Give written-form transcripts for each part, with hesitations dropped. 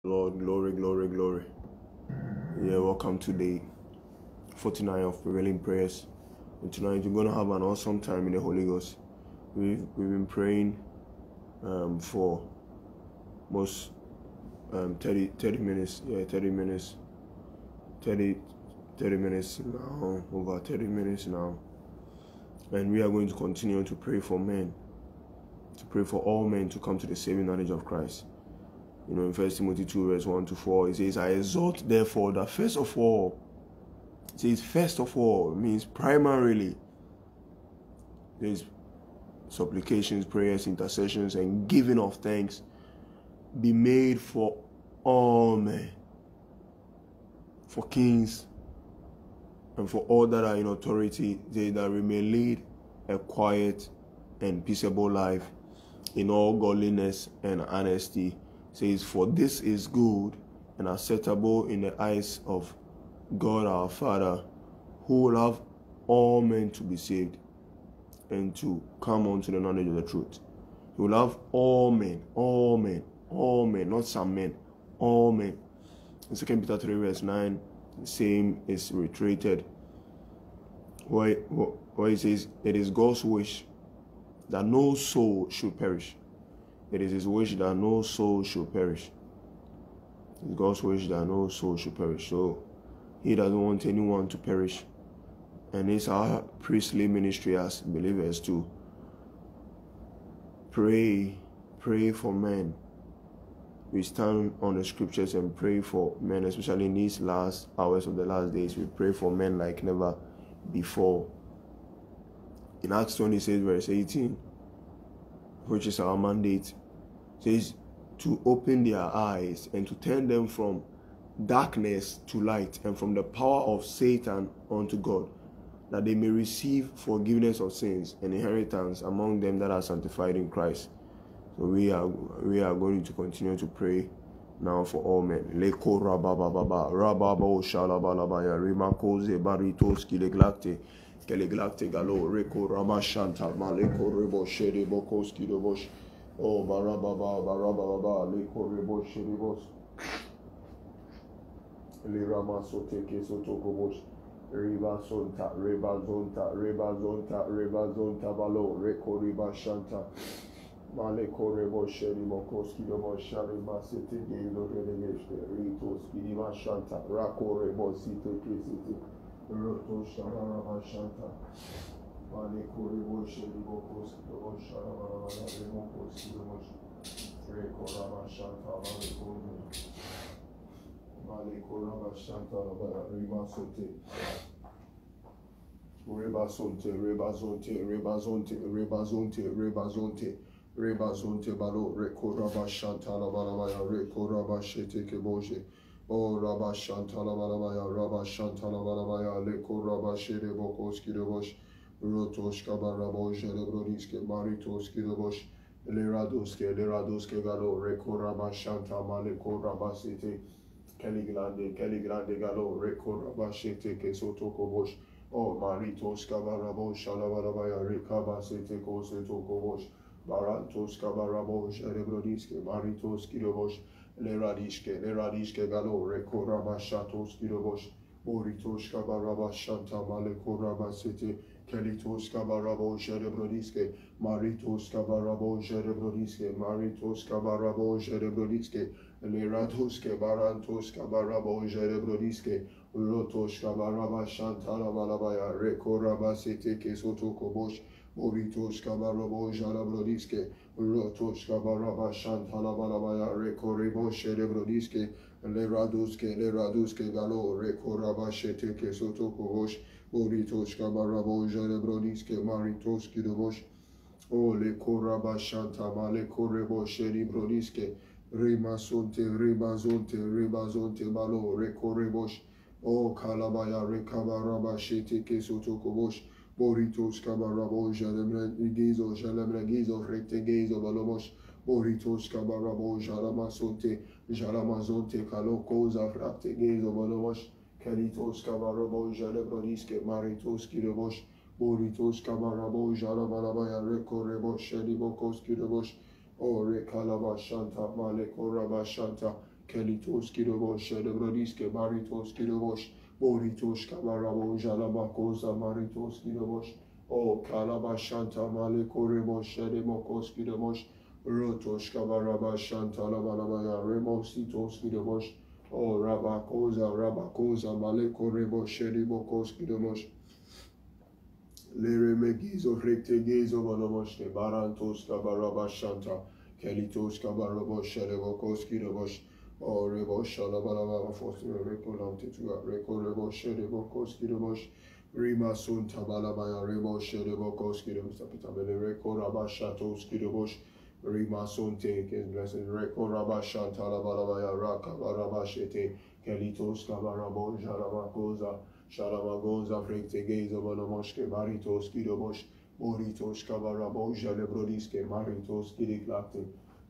Lord, glory, glory, glory. Yeah, welcome to day 49 of Prevailing Prayers. And tonight you're going to have an awesome time in the Holy Ghost. We've been praying for most 30 minutes. Yeah, 30 minutes. 30 minutes now, over 30 minutes now. And we are going to continue to pray for men, to pray for all men to come to the saving knowledge of Christ. You know, in 1 Timothy 2 verse 1 to 4, it says, I exhort therefore that first of all, it says first of all, means primarily, there's supplications, prayers, intercessions, and giving of thanks be made for all men, for kings, and for all that are in authority, that we may lead a quiet and peaceable life in all godliness and honesty. Says, for this is good and acceptable in the eyes of God our Father, who will have all men to be saved and to come unto the knowledge of the truth. He will have all men, not some men, all men. In 2 Peter 3 verse 9, the same is reiterated, where it says, it is God's wish that no soul should perish. It is His wish that no soul should perish. It's God's wish that no soul should perish. So He doesn't want anyone to perish. And it's our priestly ministry as believers to pray for men. We stand on the scriptures and pray for men, especially in these last hours of the last days. We pray for men like never before. In Acts 26 verse 18, which is our mandate, says to open their eyes and to turn them from darkness to light and from the power of Satan unto God, that they may receive forgiveness of sins and inheritance among them that are sanctified in Christ. So we are going to continue to pray now for all men. Leko rabababa rababo shalabalabaya rimakoze baritos kileglakte keleglakte galo reko ramashanta maleko rebo shede bokoski dobosh. Oh, barababa, leko rebo shiribos, lirama sote kesoto kobosh, riba zonta balo, reko riba shanta, maleko rebo shiribo koski dobo shariba sete gelo redegeshte, ritos kiriba shanta, rako rebo site kesite, roto shararaba shanta. Male koribo sheribo koskido sharabara remo koskido rekorama shanta male korama shanta rema sote rebazonte balo rekorama shanta la rekorama shete keboje o raba shanta la raba shanta la lekorama sherebo koskido Rotoshka baraboshe lebroniske maritoski dobosh leradoske galo rekoraba shanta malekoraba sete keligrande galo rekoraba shete kesotoko bosh o maritoska baraboshe labarabaya rekaba sete kosetoko bosh barantoska baraboshe lebroniske maritoski dobosh leradishke galo rekoraba shatoski dobosh Boritoshka baraba shanta malekoraba sete Kelitoska barabo sherebrodiske, Maritoska barabo sherebrodiske, Maritoska barabo sherebrodiske, Leratoske barantoska barabo sherebrodiske, Rotoska baraba shantala balabaya, Rekoraba sete kesotoko bosh, Boritoska barabo shalabrodiske, Rotoska baraba shantala balabaya, Rekorebo sherebrodiske, Leraduske galo, Rekoraba shete kesotoko bosh, Boritoshka barabo jerebroniske maritoski dobosh. O le koraba shanta male korebo sheri broniske. Rebazonte balo rekorebosh. O kalabaya rekabaraba shete kesotokobosh. Boritoshka barabo jelemregizo rectegezo balobosh. Boritoshka barabo jaramazonte kalokoza fractegezo balobosh. Kalitos kabarabo jalebroniske maritos kirobosh boritos kabarabo jalabalabaya rekorebo shelibokos kirobosh o rekalaba shanta male koraba shanta Kelitos Kirobosh, Sherebrodiske, Baritos Kirobosh, Boritos Kabarabo, Jalabakosa, Maritos Kirobosh, O Kalabashanta, Malekorebosh, Shedemokos Kirobosh, Rotos Kabaraba, Shanta, Labalabaya, Remositos Kirobosh, O Rabakosa, Malekorebosh, Shedemokos Kirobosh, Lere Megizo, Rekte Gezo, Balabosh, Barantos Kabaraba, Shanta, Kelitos Kabarabo, Shedemokos Kirobosh, O Rebosh, Shalabalaba, Foster, Recolante, Recorrebosh, Shedemokos Kirobosh, Rima Sun Tabalabaya, Rebosh, Shedemokos Kirobosh, Tapitabele, Recorabashatos Kirobosh, Rima Sun Take, and blessed Recorabashan Talabalabaya, Raka Barabashete, Kelitos Kabarabo, Jalabakoza, Shalamagoza, Frekte Geza, Balamoshke, Maritos Kirobosh, Moritos Kabarabo, Jalebrodiske, Maritos Kiriklakte,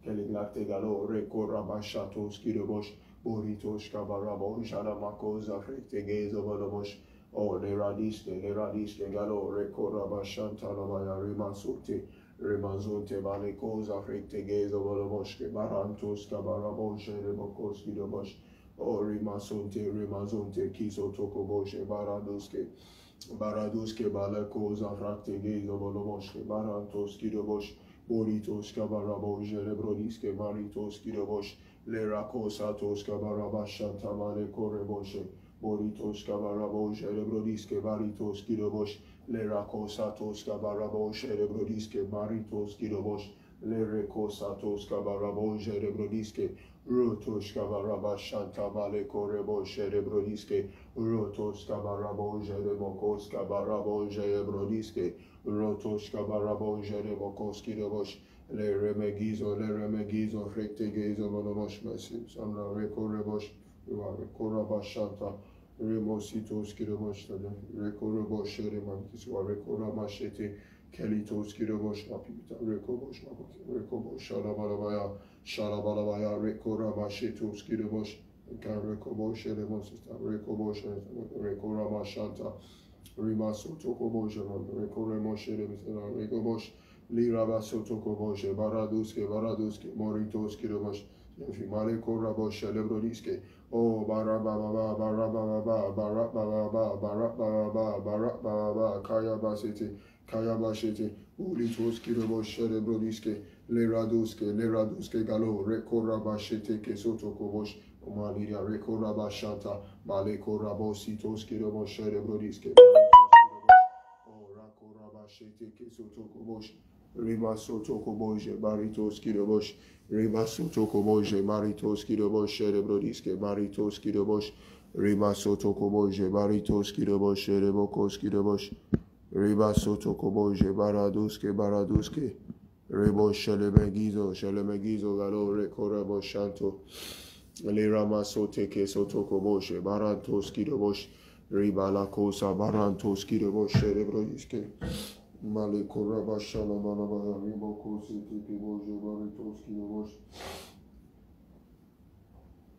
Keliglakte Galo, Recorabashatos Kirobosh, Moritos Kabarabo, Jalamakoza, Frekte Geza, Balamosh, O Leradiske Galo, Recorabashan Talabaya, Rimasute, Remazonte Balekoza, Frekte Geza, Balamoshke, Barantos Kabarabo, Jelebokos Kirobosh, O Rimazonte, Kiso Tokoboshe, Baraduske, Balakoza, Frakte Geza, Balamoshke, Barantos Kirobosh, Boritos Kabarabo, Jelebrodiske, Maritos Kirobosh, Lerakosa Toska Barabashanta Malekoreboshe, Boritos Kabarabo, Jelebrodiske, Maritos Kirobosh, Lerakosa Toska Barabo, Jelebrodiske, Maritos Kirobosh, Lerekosa Toska Barabo, Jelebrodiske, Rotos Kabaraba Shanta Malekorebo, Jelebrodiske, Rotos Kabarabo, Jelebokos Kabarabo, Jelebrodiske, Rotos Kabarabo, Jelebokos Kirobosh, Le Remegizo, Frekte Gezo, Monomosh, Messi, Samra Rekorebosh, Rekorabashanta, Remositos Kirobosh, Rekorebosh, Remantiswa, Rekorabashete, Kelitos Kirobosh, Mapita, Rekobosh, Shalabalabaya, Rekorabashetos Kirobosh, Rekobosh, Rekobosh, Rekorabashanta, Rimaso Tokobosh, Rekoremosh, Rekobosh, Lirabaso Tokobosh, Baraduske, Moritos Kirobosh, Male Korabosh, Lebrodiske, O Barababa, Kayabashete, Ulitos Kirobosh, Lebrodiske, Leraduske Galo, Rekorabashete, Kesotokobosh, Maliria, Rekorabashanta, Male Korabositos Kirobosh, Lebrodiske, O Rakorabashete, Kesotokobosh, Ribaso Tokobosh, Baritos Kirobosh, Ribaso Tokobosh, Maritos Kirobosh, Lebrodiske, Maritos Kirobosh, Ribaso Tokobosh, Baritos Kirobosh, Rebokos Kirobosh, Ribaso Tokobosh, Baraduske, Rebo Shelemegizo, Galo, Rekorabo Shanto, Liramaso Teke Sotokobosh, Barantos Kirobosh, Ribalakosa, Barantos Kirobosh, Lebrodiske, Male Koraba Shalabalabaya, Ribokos Teke Baritos Kirobosh,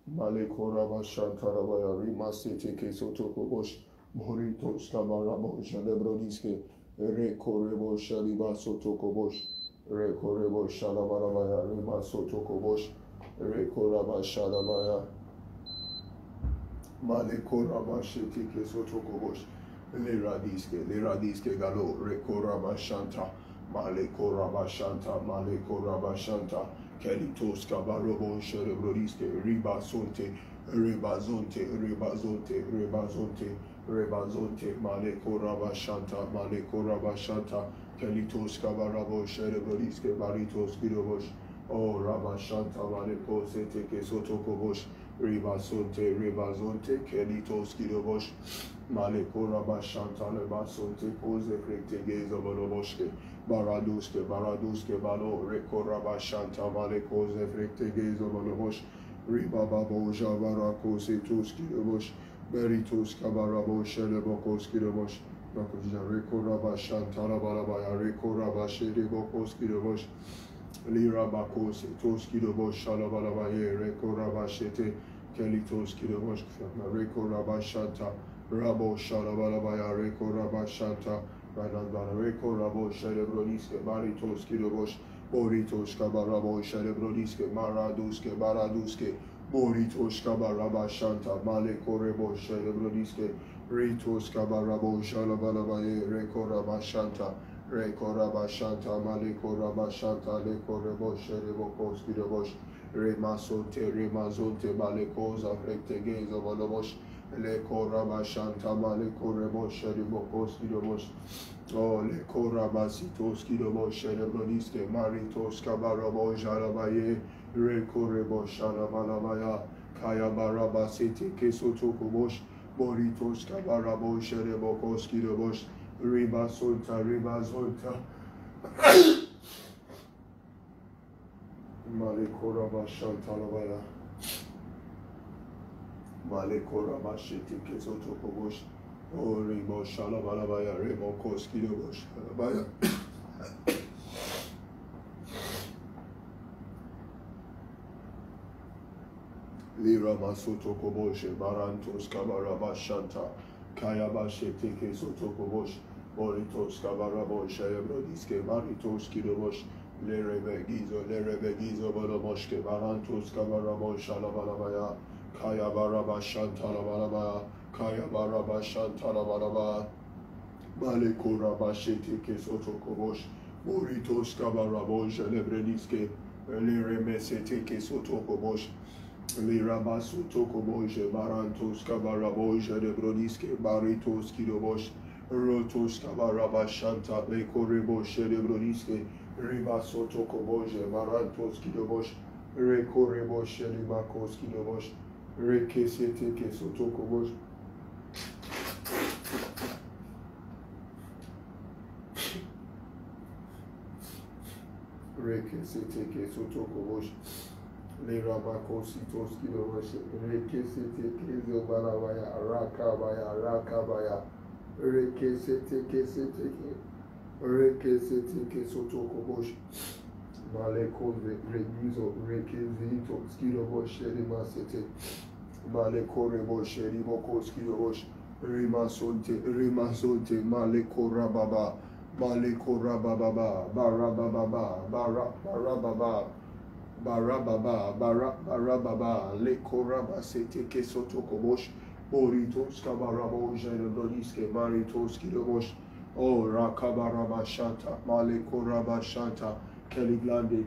Male Koraba Shantarabaya, Rimase Teke Sotokobosh, Moritos Kabarabo, Shalebrodiske, Rekorebo Shalibaso Tokobosh, Rekorebo Shalabalabaya, Rimaso Tokobosh, Rekoraba Shalabaya, Male Koraba Shetike Sotokobosh, Leradiske Galo, Rekoraba Shanta, Male Koraba Shanta, Kelitos Kabarobo, Sherebrodiske, Rebazonte, Male Koraba Shanta, Kelitos Kabarabo, Sherebrodiske, Baritos Kirobosh, O Rabashanta, Male Kose Teke Sotokobosh, Rebazonte, Kelitos Kirobosh, Male Koraba Shanta, Lebasonte, Kose Frekte Geza Boloboshke, Baraduske, Balo, Rekoraba Shanta, Male Kose Frekte Geza Bolobosh, Ribababo, Jabarako, Setos Kirobosh, Beritos Kabarabo, Shelebokos Kirobosh, Rekoraba Shanta, Labalabaya, Rekoraba Shedebokos Kirobosh, Lirabako, Setos Kirobosh, Shalabalabaya, Rekoraba Shete, Kelitos Kirobosh, Rekoraba Shanta, Rabo Shalabalabaya, Rekoraba Shanta, Rekorabo Shelebrodiske, Baritos Kirobosh, Boritos Kabarabo, Shelebrodiske, Baraduske, Boritos Kabaraba Shanta, Maleko Rebo Sherebrodiske, Ritos Kabarabo Shalabalabaye, Rekoraba Shanta, Rekoraba Shanta, Maleko Raba Shanta, Leko Rebo Sherebokos Kidobosh, Remasote, Remazonte, Malekoza, Rectegez of Olobosh, Leko Raba Shanta, Maleko Rebo Sherebokos Kidobosh, Oh, Leko Raba Sitos Kidobosh, Sherebrodiske, Maritos Kabarabo Jalabaye, Rekorebo Shalabalabaya, Kaya Baraba City, Kesotokobosh, Boritos Kabarabo, Sherebokos Kidobosh, Riba Solta, Malekoraba Shantalabaya, Malekoraba City, Kesotokobosh, Oh, Rebo Shalabalabaya, Rebokos Kidobosh, Shalabaya. Lira Masoto Koboshe, Barantos Kabaraba Shanta, Kayabashe Teke Soto Kobosh, Boritos Kabarabo, Shayabrodiske, Maritos Kidobosh, Lerebe Gizo, Bolomoshke, Barantos Kabarabo, Shalabalabaya, Kayabaraba Shanta Labalabaya, Kayabaraba Shanta Labalabaya, Malekura Teke Soto Kobosh, Boritos Kabarabo, Shalebrediske, Lerebe Teke Soto Kobosh, Lirabasu Tokoboje, Barantos Kabaraboja de Brodiske, Baritos Kidobosh, Rotos Kabaraba Shanta, Lekoreboshe de Brodiske, Ribaso Tokoboje, Barantos Kidobosh, Rekoreboshe de Bakos Kidobosh, Rekesete Kesotokobosh, Rekesete Kesotokobosh. Le Rabakositos Kidobosh, Rekesete Kezo Balabaya, Rakabaya, Rekesete Kesete, Rekesete Kesotokobosh, Maleko Regizo, Rekezito, Skidobosh, Rimasete, Maleko Rebosh, Riboko Skidobosh, Rimasonte, Maleko Rababa, Barababa, Lekoraba Sete Kesotokobosh, Boritos Kabarabo, Jenodoniske, Maritos Kidobosh, O Rakabaraba Shanta, Malekoraba Shanta, Keliglande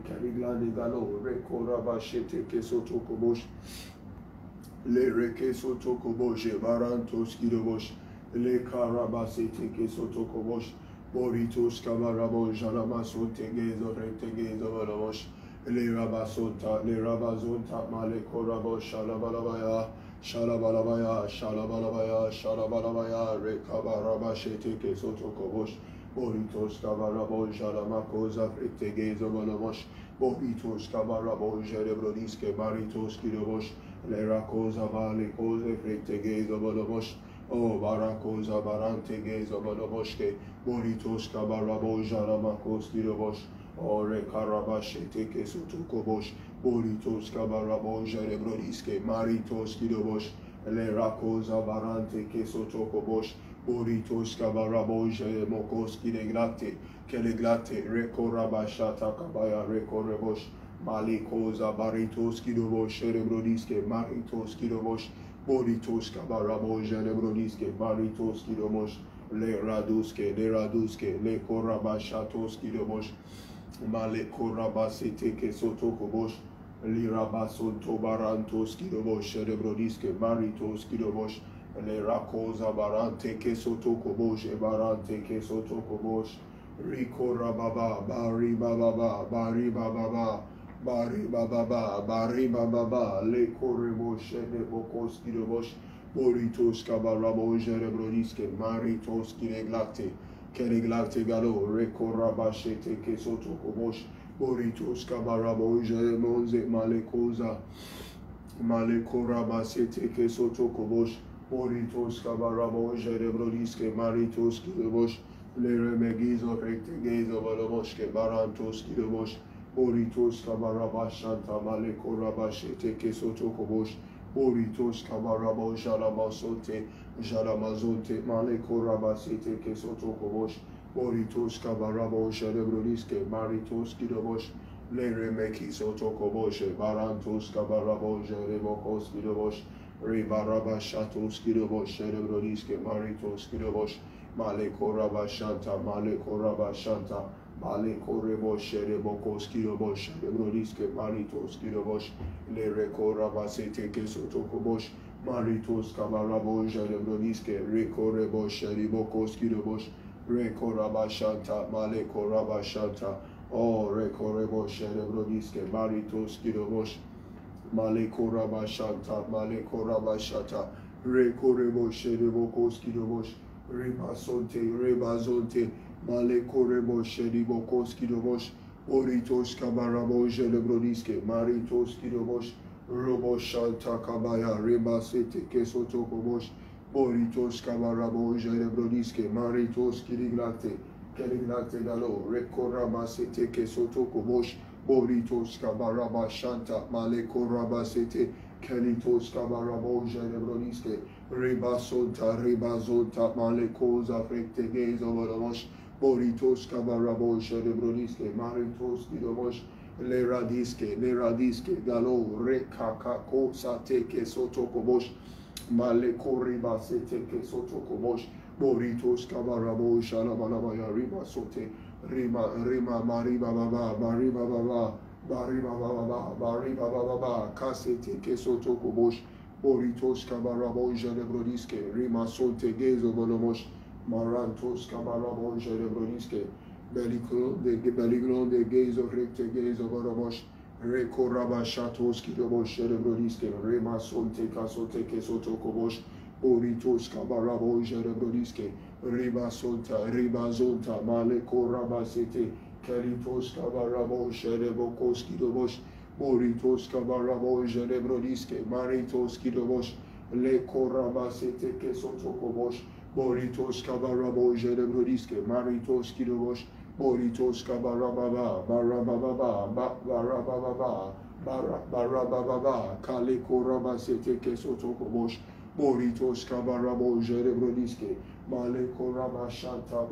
Galo, Rekoraba Shete Kesotokobosh, Le Rekesotokobosh, Barantos Kidobosh, Le Karaba Sete Kesotokobosh, Boritos Kabarabo, Jalamasunte Gezo, Rectegezo, Valamosh, Le Rabazonta, Malekorabo, Shalabalabaya, Rekabaraba Shete Kesotokobosh, Boritos Kabarabo, Jalamakoza, Rectegezo, Valamosh, Boritos Kabarabo, Jerebrodiske, Maritos Kidobosh, Le Rakoza, Valekoze, Rectegezo, Valamosh, O Barakoza, Barantegezo, Valamoshke, Boritos Kabarabo, Jalamakos Kidobosh, Ore Karabashe Teke Sotokobosh, Boritos Kabarabo, Jerebrodiske, Maritos Kidobosh, Le Rakoza Barante Kesotokobosh, Boritos Kabarabo, Jeremokos Kideglate, Keleglate, Rekorabashata Kabaya, Rekorebosh, Malikoza Baritos Kidobosh, Jerebrodiske, Maritos Kidobosh, Boritos Kabarabo, Jerebrodiske, Maritos Kidobosh, Le Raduske, Le Korabashatos Kidobosh, Malekorabase Teke Sotokobosh, Lirabasonto Barantos Kidobosh, Cerebrodiske, Maritos Kidobosh, Le Rakoza Barante Kesotokobosh, Barante Kesotokobosh, Rikorababa, Bari Bababa, Le Korebosh, Bokos Kidobosh, Boritos Kabarabo, Cerebrodiske, Maritos Kideglate, Keriglate Galo, Rekorabashe Teke Sotokobosh, Boritos Kabarabo, Jeremonze, Malekoza, Malekorabase Teke Sotokobosh, Boritos Kabarabo, Jerebrodiske, Maritos Kidobosh, Leremegizo, Rectegezo, Valamoshke, Barantos Kidobosh, Boritos Kabarabashanta, Malekorabashe Teke Sotokobosh, Boritos Kabarabo, Jalamazonte, Malekorabase Teke Sotokobosh, Boritos Kabarabo, Jerebrodiske, Maritos Kidobosh, Le remeki sotoko boshe. Barantos kabaraboshe. Rebokos kidobosh. Rebaraba shatos kidobosh. Rebrodisque maritos kidobosh. Male koraba shanta. Male koraba shanta. Male korebo shere bokos kidobosh. Rebrodisque maritos kidobosh. Le rekoraba sete kesotoko bosh. Maritos kabarabo jerebrodisque. Rekorebo shere bokos kidobosh. Rekoraba shanta. Male koraba shanta. Oh, rekorebo sherebrodisque, maritos kidobosh, male koraba shanta, male koraba shata, rekorebo sherebokos kidobosh, rebazonte, male korebo sherebokos kidobosh, oritos kabarabo jerebrodisque, maritos kidobosh, robo shanta kabaya, rebasete kesotokobosh, boritos kabarabo jerebrodisque, maritos kidiglate, Kelignate galo, rekoraba sete kesotoko bosh, boritos kabaraba shanta, malekoraba sete, kelitos kabarabo jerebroniske, rebazonta, malekoza frekte gezo volomosh, boritos kabarabo jerebroniske, maritos kidomosh, le radiske, galo, rekakako sate kesotoko bosh, malekoriba sete kesotoko bosh, Boritos kabarabo shalabalabaya riba sote rima mariba baba bariba baba kasete kesoto kobosh boritos kabarabo jelebrodiske rima sote gezo bolomosh marantos kabarabo jelebrodiske beligron de gezo rekte gezo bolomosh rekoraba shatos kidobosh jelebrodiske rima sote kasote kesoto kobosh Boritos kabarabo jerebrodisque, ribazonta, maleko rabasete, keritos kabarabo jerebokos kidobosh, boritos kabarabo jerebrodisque, maritos kidobosh, leko rabasete kesotokobosh, boritos kabarabo jerebrodisque, maritos kidobosh, boritos kabarababa, barababa, kaleko rabasete kesotokobosh, Boritos kabarabo jerebrodiske, maleko rabashanta,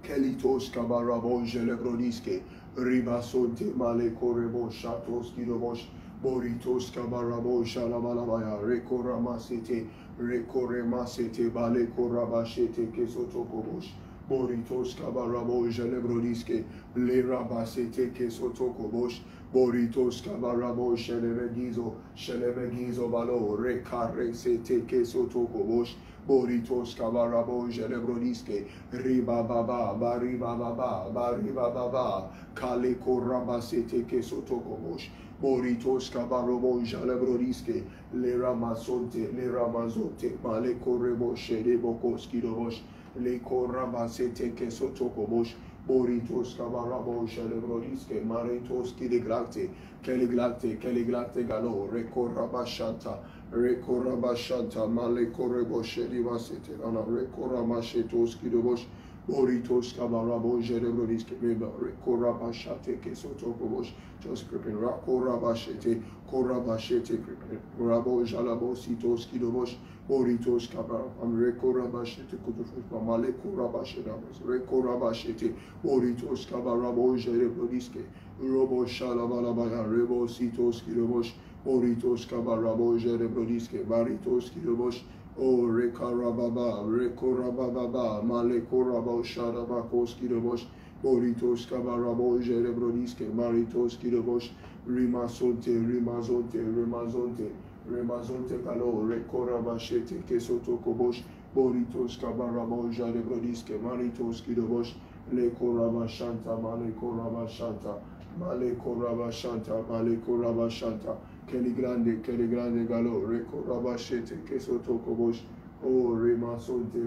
kelitos kabarabo jerebrodiske, ribasonte maleko rebo shatos kidobosh, boritos kabarabo shalabalabaya, rekoremasete, baleko rabashete kesotokobosh, boritos kabarabo jerebrodiske, le rabasete kesotokobosh, Boritos kabarabo shelebegizo balo rekare sete kesotokobosh Boritos kabarabo jelebrodiske riba baba kale koraba sete kesotokobosh Boritos kabarabo jelebrodiske le ramazonte male korebo shedebokos kidobosh le koraba sete kesotokobosh Boritos kabarabo shelebrodiske maritos keliglate galo rekorabashanta male korebo shelivasete ana rekoramashetos kidobosh Boritos kabarabo shelebrodiske rekorabashate kesotokobosh just creeping rakorabashete kripping rabo jalabositos kidobosh Boritos kabar rekorabashete kutufush male korabashete rekorabashete Boritos kabarabo jerebrodiske robo shalabalabaya rebo sitos kidobosh Boritos kabarabo jerebrodiske baritos kidobosh o rekorababa male korabo sharabakos kidobosh Boritos kabarabo jerebrodiske maritos kidobosh Remazonte kalo rekorabashete kesotokobosh Boritos kabarabo jerebrodiske maritos kidobosh le korabashanta male korabashanta keligrande galo rekorabashete kesotokobosh o remazonte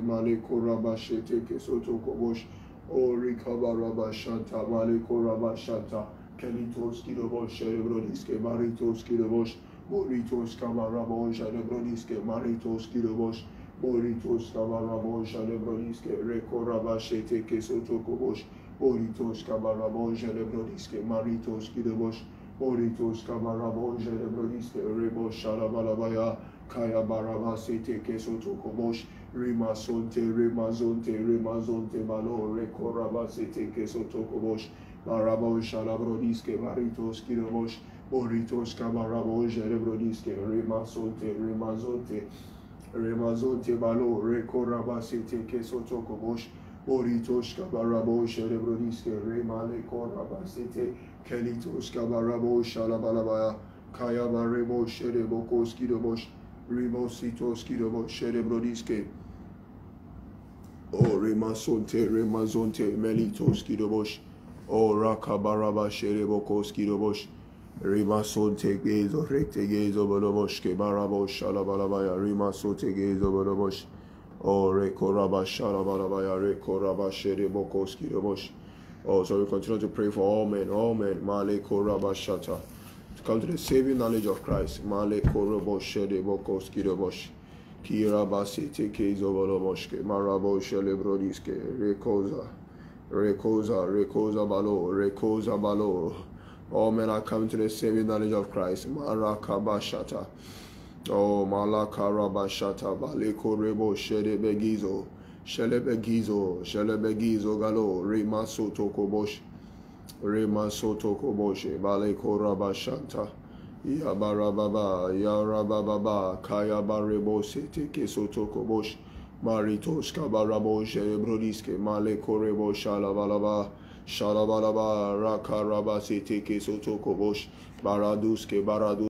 male korabashete kesotokobosh o rikabarabashanta male korabashanta kelitos kidobosh jerebrodiske maritos kidobosh Boritos kabarabo jerebrodiske maritos kidobosh Boritos kabarabo jalebrodiske rekorabashete kesotokobosh Boritos kabarabo jalebrodiske maritos kidobosh Boritos kabarabo jalebrodiske rebo shalabalabaya kaya barabasete kesotokobosh Rimasonte, remazonte, remazonte, malo, rekorabasete, kesotokobosh, Marabosh, alabrodiske, maritos, kirobosh, Boritos, kabarabosh, erebrodiske, remasonte, remazonte, remazonte, malo, rekorabasete, kesotokobosh, Boritos, kabarabosh, erebrodiske, remale, korabasete, Kelitos, kabarabosh, alabalabaya, Kaya barebosh, erebokos, kirobosh, Rimositos, kirobosh, erebrodiske, O remasonte, remazonte, melitos, kirobosh, O rakabaraba, sherebokos, kirobosh, Rimasonte, gezo, rekte, gezo, bolobosh, ke barabosh, alabalabaya, rimasote, gezo, bolobosh, O rekoraba, shalabalabaya, rekoraba, sherebokos, kirobosh. Oh, so we continue to pray for all men, male koraba shata, to come to the saving knowledge of Christ, male korobo sherebokos, kirobosh. Kira basite kezo bolomoshke marabo shelebrodiske rekoza balo. All men are coming to the saving knowledge of Christ. Marakabashata. Oh malakarabashata baleko rebo shelebegizo galo remasoto koboshe baleko rabashanta. Yarababa, Kaya Barebo Sete Kesotoko Bosh, Maritos Kabarabo, Sherebrodiske, Male Korebo, Shalabalaba, Rakaraba Sete Kesotoko Bosh, Baraduske, Balo,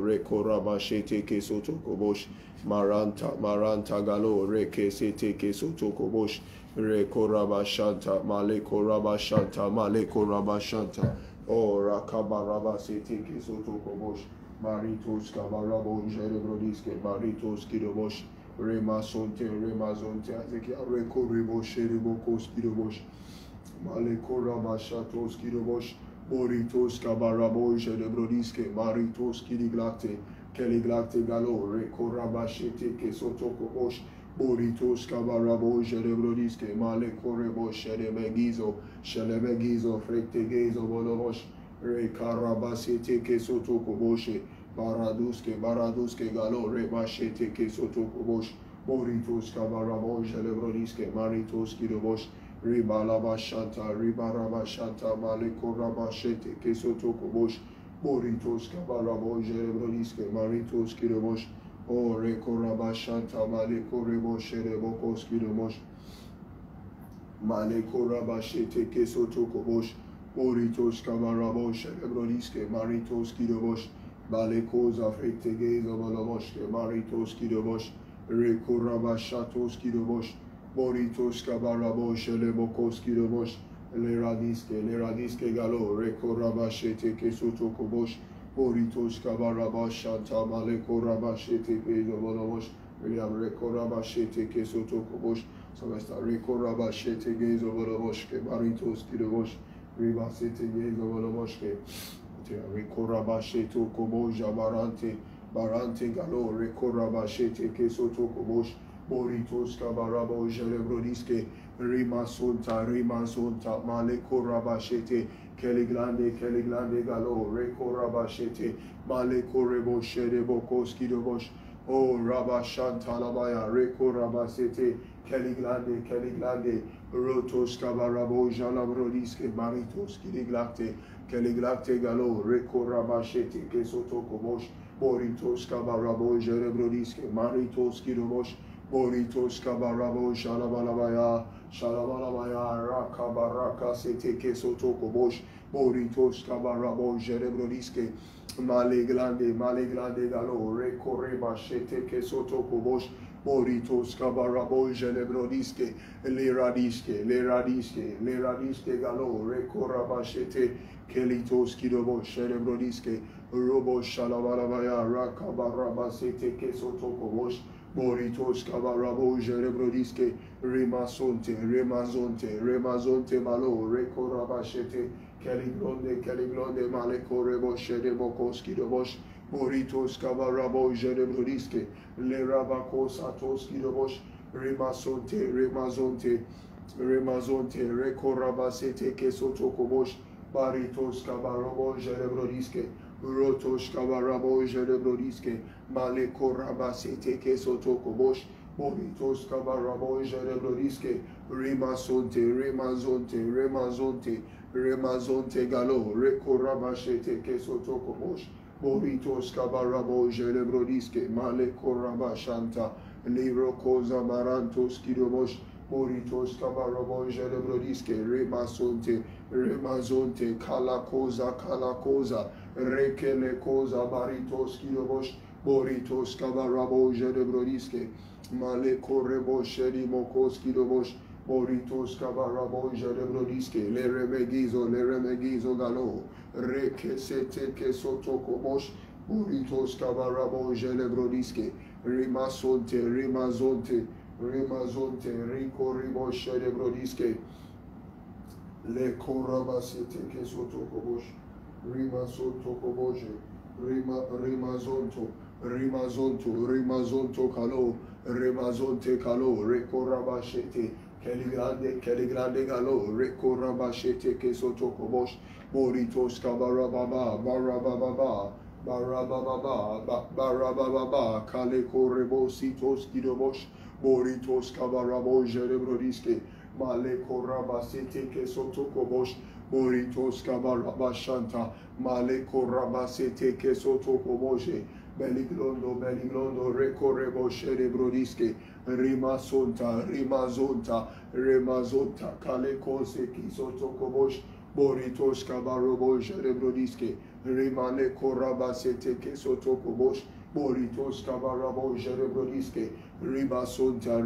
Rekoraba Sete Kesotoko Bosh, Maranta Galo, Reke Sete Kesotoko Bosh, Rekoraba Shanta, Male Koraba Shanta. Oh, Rakabaraba Sete Kesotokobosh, Maritos Kabarabo, Jerebrodiske, Maritos Kidobosh, Remazonte, Azeki, Reko Rebo, Sherebokos Kidobosh, Malekoraba Shatos Kidobosh, Boritos Kabarabo, Jerebrodiske, Maritos Kidiglate, Keliglate Galo, Rekoraba Shete Kesotokobosh, Boritos Kabarabo, Jerebrodiske, Male Korebo, Shelebegizo, Frektegezo, Bolobosh, Rekarabasete, Kesotokoboshe, Baraduske, Galo, Rebashete, Kesotokobosh, Boritos Kabarabo, Jelebrodiske, Maritos Kidobosh, Ribarabashanta, Male Korabashete, Kesotokobosh, Boritos Kabarabo, Jelebrodiske, Maritos Kidobosh, O rekorabashanta maleko rebo sherebokos kidomosh maleko rabashete kesotokobosh boritos kabarabo sherebrodiske maritos kidobosh balekos afrektegezo bolomoshke maritos kidobosh rekorabashatos kidobosh boritos kabarabo sherebokos kidobosh leradiske galo rekorabashete kesotokobosh Boritos Kabarabashanta Maleko Rabashete Gezo William Rekorabashete Kesotokobosh, Samesta Rekorabashete Gezo Volomoshke, Baritos Kidobosh, Ribasete Gezo Volomoshke, Rekorabasheto Koboja Barante Galo, Rekorabashete Kesotokobosh, Boritos Kabarabo Jerebrodiske, Rimasonta, Maleko Rabashete, Keliglande Galo, Rekorabashete, Maleko Rebo Sherebokos Kidobosh, O Rabashantalabaya, Rekorabasete, Keliglande, Rotos Kabarabo Jalabrodiske, Maritos Keliglate Galo, Rekorabashete, Kesotokobosh, Boritos Kabarabo Jerebrodiske, Maritos Kidobosh, Boritos Kabarabo Shalabalabaya, Rakabaraka Sete Kesotokobosh, Boritos Kabarabo Jerebrodiske, Maleglande Galo, Rekoreba Shete Kesotokobosh, Boritos Kabarabo Jerebrodiske, Leradiske Galo, Rekorabashete, Kelitos Kidobosh, Jerebrodiske, Robo Shalabalabaya, Rakabarabasete Kesotokobosh, Boritos Kabarabo Jerebrodiske, Remazonte Malo, Rekorabashete, Keliglonde, Maleko Rebo Sherebokos Kidobosh, Boritos Kabarabo Jerebrodiske, Lerabakos Atos Kidobosh, Remazonte, Rekorabasete Kesotokobosh, Baritos Kabarabo Jerebrodiske, Rotos Kabarabo Jerebrodiske, Maleko Rabasete Kesotokobosh, Boritos Cabarabo Jerebrodiske, Rimasonte, Remazonte, Remazonte, Remazonte Galo, Recorabashete, Kesotokobosh, Boritos Cabarabo Jerebrodiske, Male Corabashanta, Libro Cosa Marantos Kidobosh, Boritos Cabarabo Jerebrodiske, Remasonte, Remazonte, Calacosa, Rekele Cosa Baritos Kidobosh, Boritos Cabarabo Jerebrodiske, Male Correbo Shedi Mokoski Dobosh, Boritos Cabarabo Jerebrodiske, Le Remegizo Galo, Reke Sete Kesotokobosh, Boritos Cabarabo Jerebrodiske, Rimasonte, Rico Ribo Sherebrodiske, Le Corabasete Kesotokobosh, Rimasotokoboje, Rimazonto Calo, Remazonte Calo, Recorabashete, Caligrande Galo, Recorabashete, Kesotokobosh, Boritos Cabarababa, Barababa, Caleco Rebositos Kidobosh, Boritos Cabarabo Jerebrodiske, Male Corabasete, Kesotokobosh, Boritos Cabarabashanta, Male Corabasete, Kesotokobosh, Beliglondo, Recorrebo Sherebrodiske, Remazonta, Calecose, Kisotokobosh, Boritos Cabarobo Sherebrodiske, Rimane Corabasete, Kesotokobosh, Boritos Cabarabo Sherebrodiske, Ribazonta,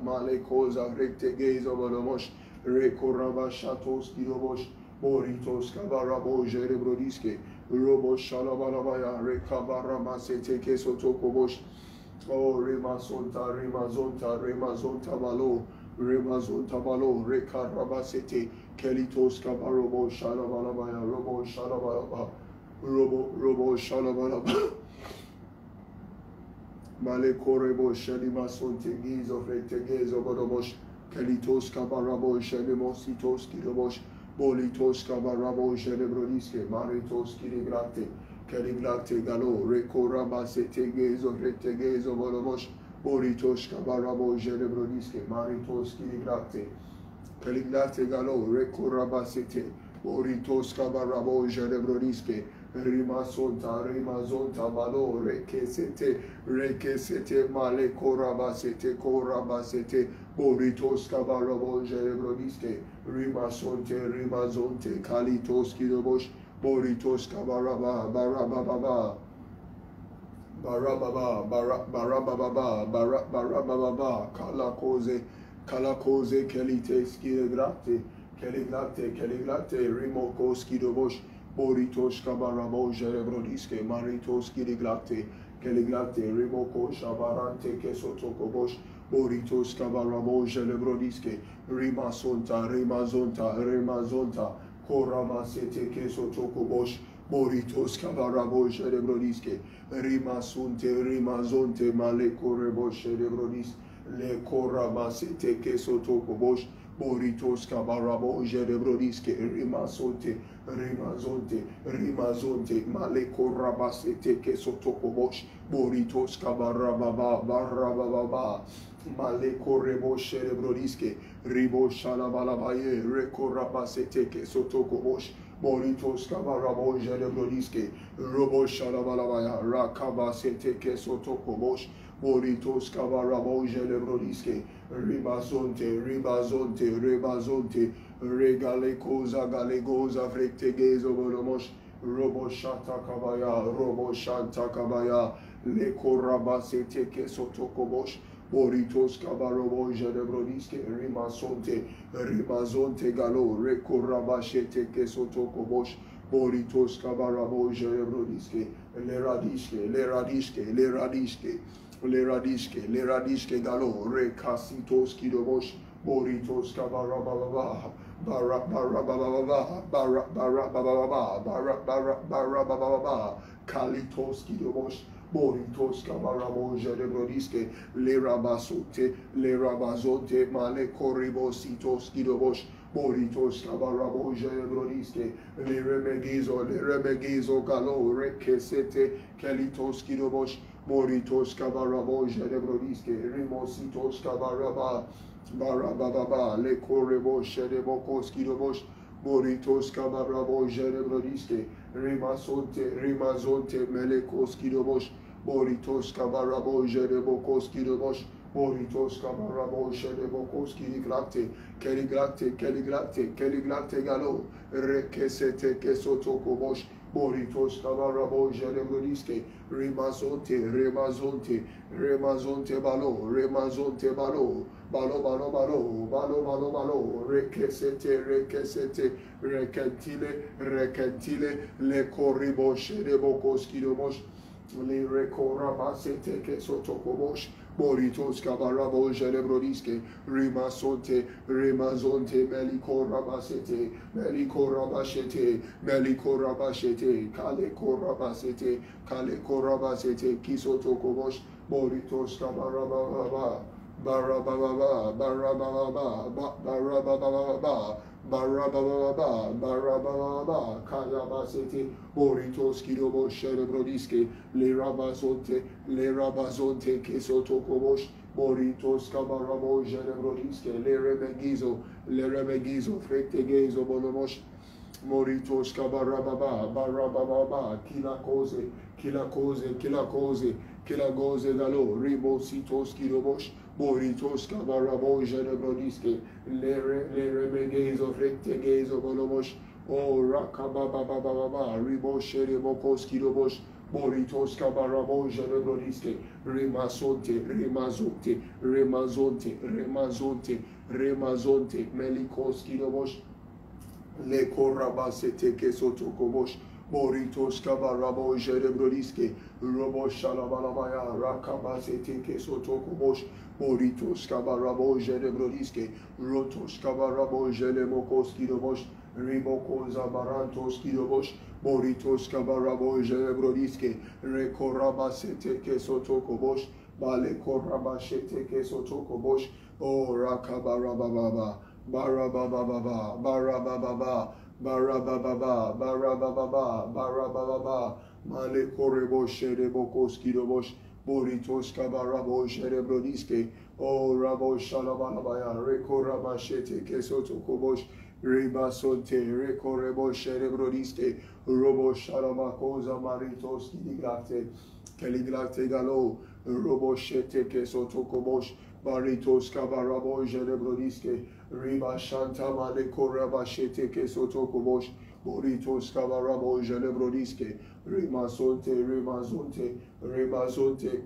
Male Cosa, Rectegezo Bolomosh, Recorabashatos Kidobosh, Boritos Cabarabo Jerebrodiske, Robo Shalabalabaya, Recabarama-sete Kesotokobosh, Oh, Remazonta Balo, Recarabasete, Kelitos Cabarobo Shalabalabaya, Robo Shalabalaba, Male Correbo Shalimasonte, Gizo, Rectegezo Bodobosh, Kelitos Cabarabo Shalimositos Kidobosh, Bolitos Cabarabo Jerebrodiske, Maritos Kiligrate Galo, Recorabasete Gezo, Rectegezo Bolomosh, Bolitos Cabarabo Jerebrodiske, Maritos Kiligrate Galo, Recorabasete, Bolitos Cabarabo Jerebrodiske, Rimazonta Malo, Rekesete, Male Corabasete, Boritos Cabarabo Jerebrodiske, Rimazonte, Kalitos Kidobosh, Boritos Cabaraba, Barababa, Calacoze, Kelites Keliglate, Rimokos Kidobosh, Boritos Cabarabo Jerebrodiske, Maritos Kiliglate, Rimoko Shabarante Kesotokobosh, Boritos Cabarabo Jerebrodiske, Remazonta, Coramasete Kesotokobosh, Boritos Cabarabo Jerebrodiske, Rimazonte, Male Correbo Jerebrodis, Le Coramasete Kesotokobosh, Boritos Cabarabo Jerebrodiske, Rimazonte, Male Corabasete Kesotokobosh, Boritos Cabarababa, Male Correbo Jerebrodiske, Ribo Shalabalabaye, Recorabasete Kesotokobosh, Boritos Cabarabo Jerebrodiske, Robo Shalabalabaya, Rakabasete Kesotokobosh, Boritos Cabarabo Jerebrodiske, Ribazonte, Regalecoza, Galegoza, Vrectegezo Bolomosh, Robo Shanta Kabaya, Le Corabasete Kesotokobosh, Boritos Cabarabo Jerebrodiske, Rimazonte Galo, Recorabashete Kesotokobosh, Boritos Cabarabo Jerebrodiske, Le Radiske Galo, Recasitos Kidobosh, Boritos Cabarababa, Barababa, Kalitos Kidobosh, Boritos Cabarabo Jerebrodiske, Le Rabazonte, Male Corribositos Kidobosh, Boritos Cabarabo Jerebrodiske, Le Remegizo Galo, Rekesete, Kelitos Kidobosh, Moritos Kabarabo Jedebrodisque, Rimositos Kabaraba, Barababa, Le Correbo Shedebokoski Robosh, Moritos Kabarabo Jedebrodisque, Rimazonte, Melekoski Robosh, Moritos Kabarabo Jedebokoski Robosh, Moritos Kabarabo Jedebokoski Glate, Keliglate Galo, Rekesete Kesotokobosh, Moritos Kabarabo Jedebrodisque, Remazonte Balo, Balo, Rekesete, Recantile, Le Corribosh, Debokoski Dobosh, Le Recorabasete, Kesotokobosh, Moritos Kabarabo Jedebrodisque, Remazonte, Melicorabashete, Kale Corabasete, Kisotokobosh, Moritos Kabarababa, Barababa, Kayabasete, Moritos Kidobo Shedebrodisque, Le Rabazonte, Kesotokobosh, Moritos Kabarabo Jedebrodisque, Le Remegizo, Frektegezo Bonomosh, Moritos Kabarababa, Barababa, Kila Goze Galo, Ribositos Kidobosh, Moritos Kabarabo Jedebrodisque, Le Remegezo, Frektegezo Bonomosh, O Rakababa, Riboshe Bokoski Dobosh, Moritos Kabarabo Jedebrodisque, Remazonte, Melikoski Dobosh, Le Corabasete Kesotokobosh, Moritos Kabarabo Jedebrodisque, Robo Shalabalabaya, Rakabasete Kesotokobosh, Moritos Kabarabo Jedebrodisque, Rotos Kabarabo Jelemokoski Dobosh, Riboko Zabarantos Kidobosh, Moritos Kabarabo Jedebrodisque, Rekorabasete Kesotokobosh, Bale Korabashete Kesotokobosh, O Rakabarababa, Barababa, Male Correbo Shedebokoski Dobosh, Moritos Kabarabo Jedebrodisque, O Rabo Shalabalabaya, Rekorabashete Kesotokobosh, Ribasonte, Recorrebo Shedebrodisque, Robo Shalamakoza Maritos Keliglate Galo, Robo Shete Kesotokobosh, Maritos Kabarabo Jedebrodisque, Riba Shanta Male Corabashete Kesotokobosh, Moritos Kabarabo Jedebrodisque, Rimazonte,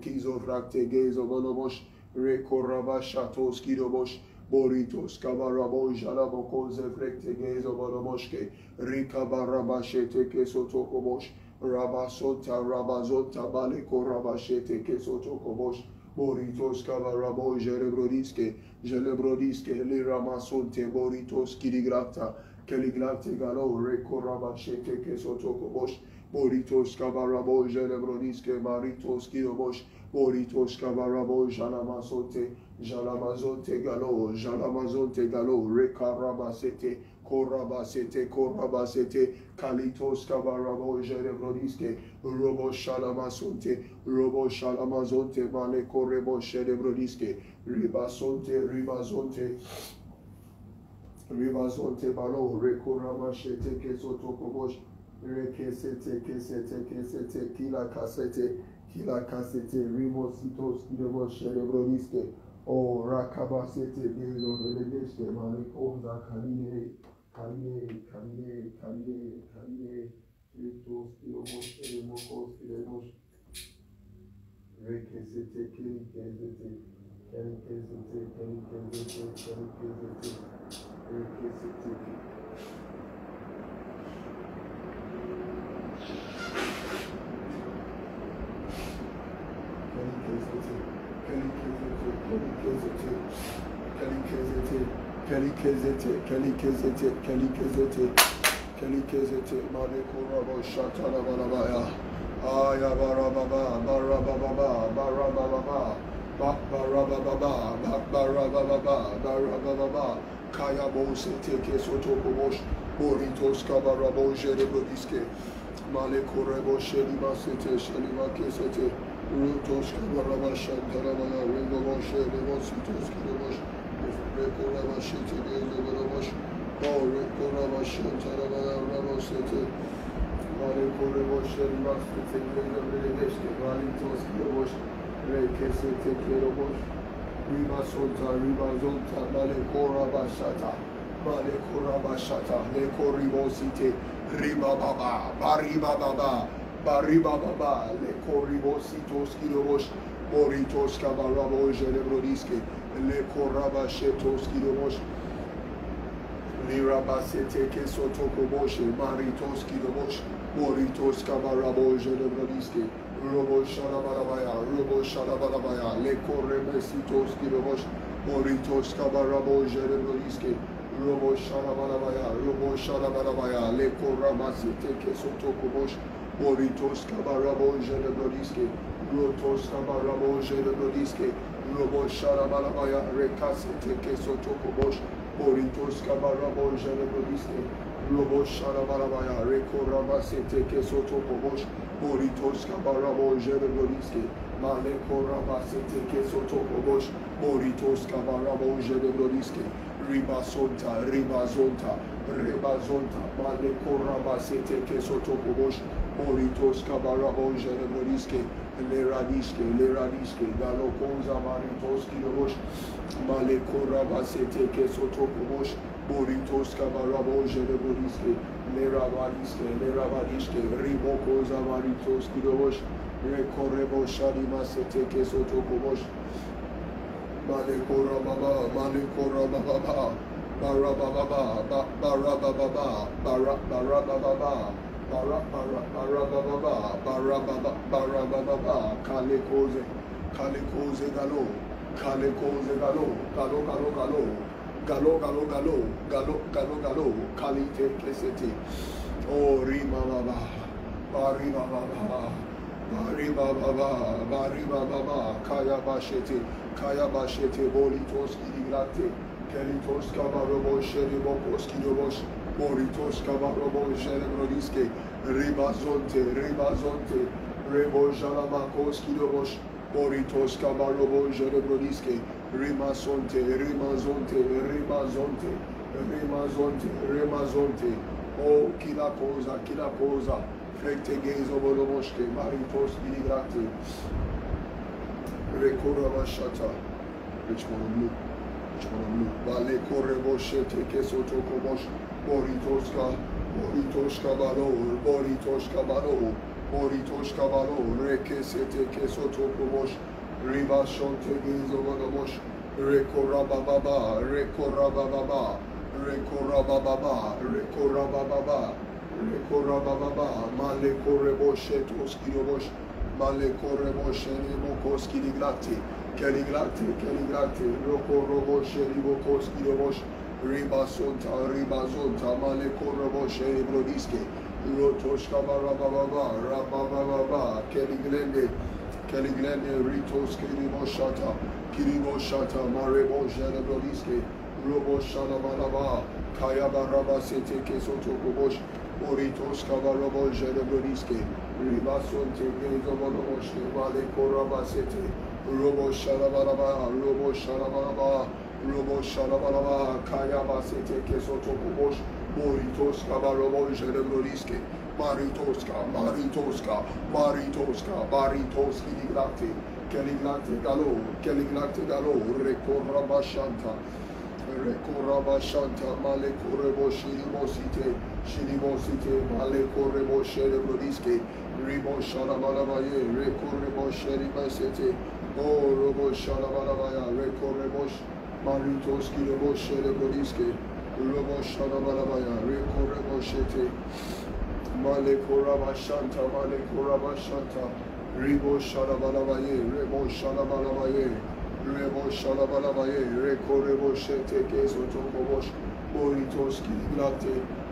Kizofrakte Gezo Bonobosh, Recorabashatos Kidobosh, Moritos Kabarabo Jalabokoze Frekte Gezo Bonoboshke, Rikabarabashete Kesotokobosh, Rabazonta Bale Corabashete Kesotokobosh, Moritos Kabarabo Jedebrodisque, Le Ramasonte, Moritos Kiliglata, Keliglate Galo, Recorabashete Kesotokobosh, Moritos Kabarabo Jedebrodisque, Maritos Kidobosh, Moritos Kabarabo Jalamazonte Galo, Recarabasete, Corabasete, Kalitos Kabarabo Jedebrodisque, Robo Shalamazonte, Male Correbo Jedebrodisque, Ribazonte Balo, Recorabashete Kesotokobosh, Rekesete, Kila Casete, Rimositos Kidobosh Jedebrodisque, O Rakabasete, Gezo Relegeste, Male Koza Kaline, Ritos Kidobosh, Mokos Kidobosh, Rekesete, Kelikesete, Kelikesete, Malekorabo Shatalabalabaya, Aya Barababa, Kaya Bosete Kesotokobosh, Moritos Kabarabo Jedebrodisque, Malekorebo Shelima Kesete, Rutos Kabarabashan Taramana, Ringobosh, Lemositos Kirobosh, Rekorabashite, Gazobosh, Oh, Rekorabashan Taramana, Ramosete, Marekorebosh, Rastite, Gazobosh, Valitos Kirobosh, Rekesete Kirobosh, Riba Solta, Riba Zonta, Malekorabashata, Malekorabashata, Lekoribosite, Riba Baba, Bariba Baba. Bariba Baba, le corribositos kilobosh, moritos cabarabo, genebrodiske, le corrabashetos kilobosh, lirabasete que sotokoboshe, maritos kilobosh, moritos cabarabo, genebrodiske, robo shalabalabaya, le correbesitos kilobosh, moritos cabarabo, genebrodiske, robo shalabalabaya, le corrabasete que sotokobosh, Moritos Kabarabo Jenebrodiske, Rotos Kabarabo Jenebrodiske, Robo Sharabalabaya, Rekasete Kesotokobosh, Moritos Kabarabo Jenebrodiske, Robo Sharabalabaya, Rekorabasete Kesotokobosh, Moritos Kabarabo Jenebrodiske, Malekorabasete Kesotokobosh, Moritos Kabarabo Jenebrodiske, Ribasonta, Rebazonta, Malekorabasete Kesotokobosh, Moritos Kabarabo Jenebrodiske, Le Radiske, Galokonza Maritos Kirobosh, Malekorabasete Kesotokobosh, Moritos Kabarabo Jenebrodiske, Le Rabadiske, Ribokoza Maritos Kirobosh, Rekorebo Shadimasete Kesotokobosh, Malekorababa, Barababa, Kalekoze Galo, Kalite Keseti, Oh Rima Baba, Kaya Bashete, Bolitos Kiligrate, Kelitos Kabarobo, Sheribokos Kilobosh, Moritos Kabarobo, Sherebrodiske, Ribazonte, Rebo Jalamakos Kilobosh, Moritos Kabarobo, Sherebrodiske, Rimazonte, Oh Kila Cosa, Frekte Gezo Bolomoshke, Maritos Kiligrate, Rekorabashata, Richmond Vale Koreboshete Kesotokobosh, Boritoshka Balo, Rekesete Kesotokobosh, Ribashonte Gezobodobosh, Rekorababa, Male Koreboshetos Kirobosh, Male Koreboshe Mokoski Liglati, Keliglati, Roko Roboshe Ribokoski Robosh, Ribazonta, Male Koroboshe Brodiske, Rotoshka Rababa, Keliglende, Ritos Kiriboshata, Marebo Jene Brodiske, Roboshana Malaba, Kaya Baraba Sete Kesotokobosh, Moritos Kabarabo Jene Brodiske, Ribasonte Gezobonobosh, Male Koraba Sete, Robo Shalabalaba, Kaya Basete Kesotokobosh, Moritos Kabarobo Jenebrodiske, Maritoska, Baritos Kiliglate Galo, Rekorabashanta, Male Korebo Shilimosite, Male Korebo Sherebrodiske, Ribo Shalabalabaye, Rekorebo Sheribasete, Oh, Robo Shalabalabaya, Rekorebosh, Maritos Kilebo Sherebrodiske, Robo Shalabalabaya, Rekoreboshete, Male Korabashanta, Ribo Shalabalabaye, Rebo Shalabalabaye, Rekoreboshete, Kesotokobosh, Moritos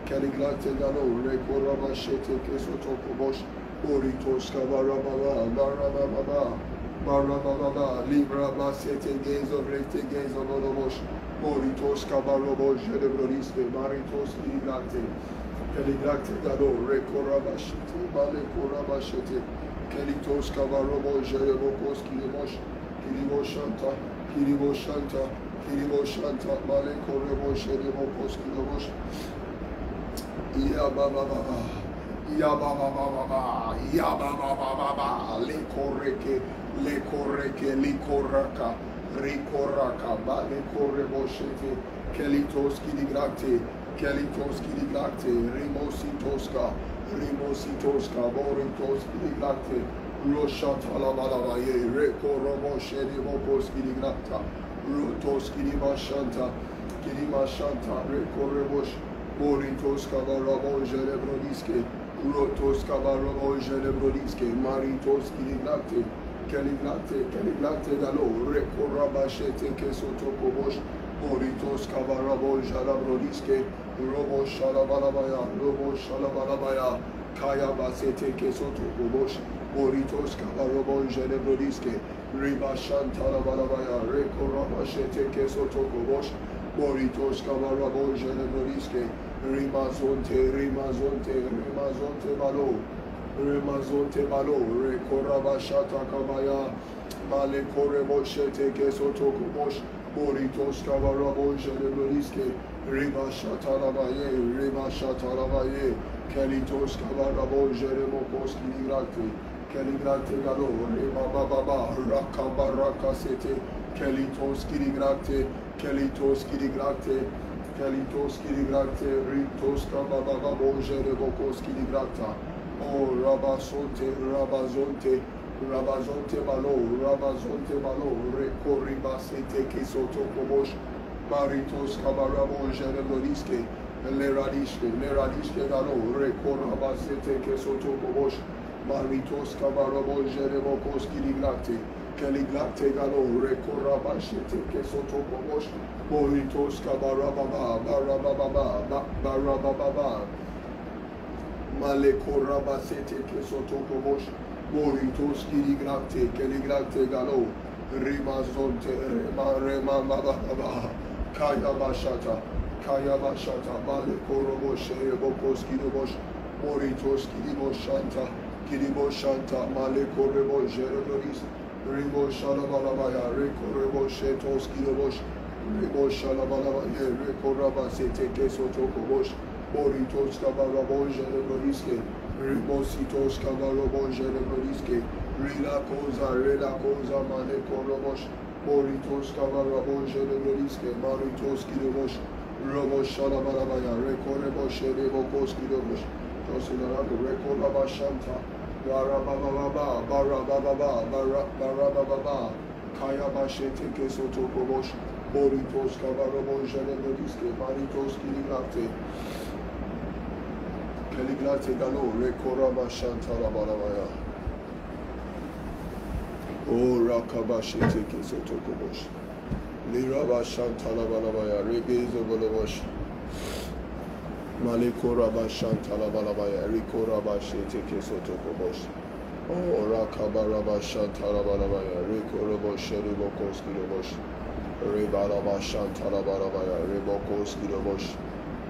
Kaliglate Galo, Rekorabashete, Kesotokobosh, Moritos Barababa, Libra Basete, Gezo, Rete, Gezo, Monomosh, Moritos Kabarobo, Jedebrodiske, Maritos Kiliglate, Keligrate galo, rekorabashete, balekorabashete, kelitos kavarobo, jerebokos, kirimosh, kirimoshanta, kirimoshanta, kirimoshanta, balekorebo, jerebokos, kirimosh, Yabababa, Yabababa, Yabababa, Lekoreke, Lekoreke, Likoraka, Rikoraka, Balekoreboshete, Kelitos Kiligrate, Kelitos Kiligrate, Rimositoska, Rimositoska, Boritos Kiligrate, Roshatalabalabaye, Rekoroboshede, Bokos Kiligrata, Rotos Kilimashanta, Kilimashanta, Rekorebosh. Moritos kabarabo jerebrodiske, rotos kabarabo jerebrodiske, maritos kiligrate, keligrate galo, rekorabashete kesotokobosh, moritos kabarabo jarabrodiske, robo shalabalabaya, kaya basete kesotokobosh, moritos kabarabo jerebrodiske, riba shantalabalabaya, rekorabashete kesotokobosh, moritos kabarabo jerebrodiske, Rimazonte, Balo, Rekorabashata Kabaya, Male Koreboshete, Kesotokobosh, Moritos Kavarabo, Jereboliske, Ribashata Lavaye, Kelitos Kavarabo, Jerebokos Kiligrate Galo, Rebababa, Rakabaraka Sete, Kelitos Kiligrate, Kelitos Kiligrate, Ritos Kababa Bojere Bokos Kiligrata, O Rabazonte Malo, Rekoribasete Kesoto Kobosh, Maritos Kabarabo Jereboliske, Leradishke Galo, Rekorabasete Kesoto Kobosh, Maritos Kabarabo Jerebokos Kiligrate, Keligrate Galo, Rekorabashete Kesoto Kobosh, Moritos kabarababa, barababa, malekorabasete kesotokobosh, moritos keligrate galo, rimazonte, remamababa, kaya bashata, malekoroboshe, bokos kiribosh, moritos kiriboshanta, malekorebosh, jerebrodis, riboshalabaya, rekoreboshe, tos kiribosh, Riboshalabalabaye, Rekorabasete Kesotokobosh, Moritos Kabarabon Jerebrodiske, Ribositos Kabarabon Jerebrodiske, Rila Koza, Manekorobosh, Moritos Kabarabon Jerebrodiske, Maritos Kirobosh, Roboshalabalabaya, Rekorebosh, Rebokos Kirobosh, Tosinarago, Rekorabashanta, Barababa, Kaya Bashete Kesotokobosh, Moritos Kavarabo Jerebrodiske, Maritos Keligrate Galo, Rekoraba Shantala Balabaya. O Rakabashete Kesotokobosh, Liraba Shantala Balabaya, Regezo Bolobosh, Malekoraba Shantala Balabaya, Rekoraba Shete Kesotokobosh. O Rakabaraba Shantala Balabaya, Rekorobosh, Rebokos Kirobosh. Rebalaba Shantala Balabaya, Rebokos Kirobosh,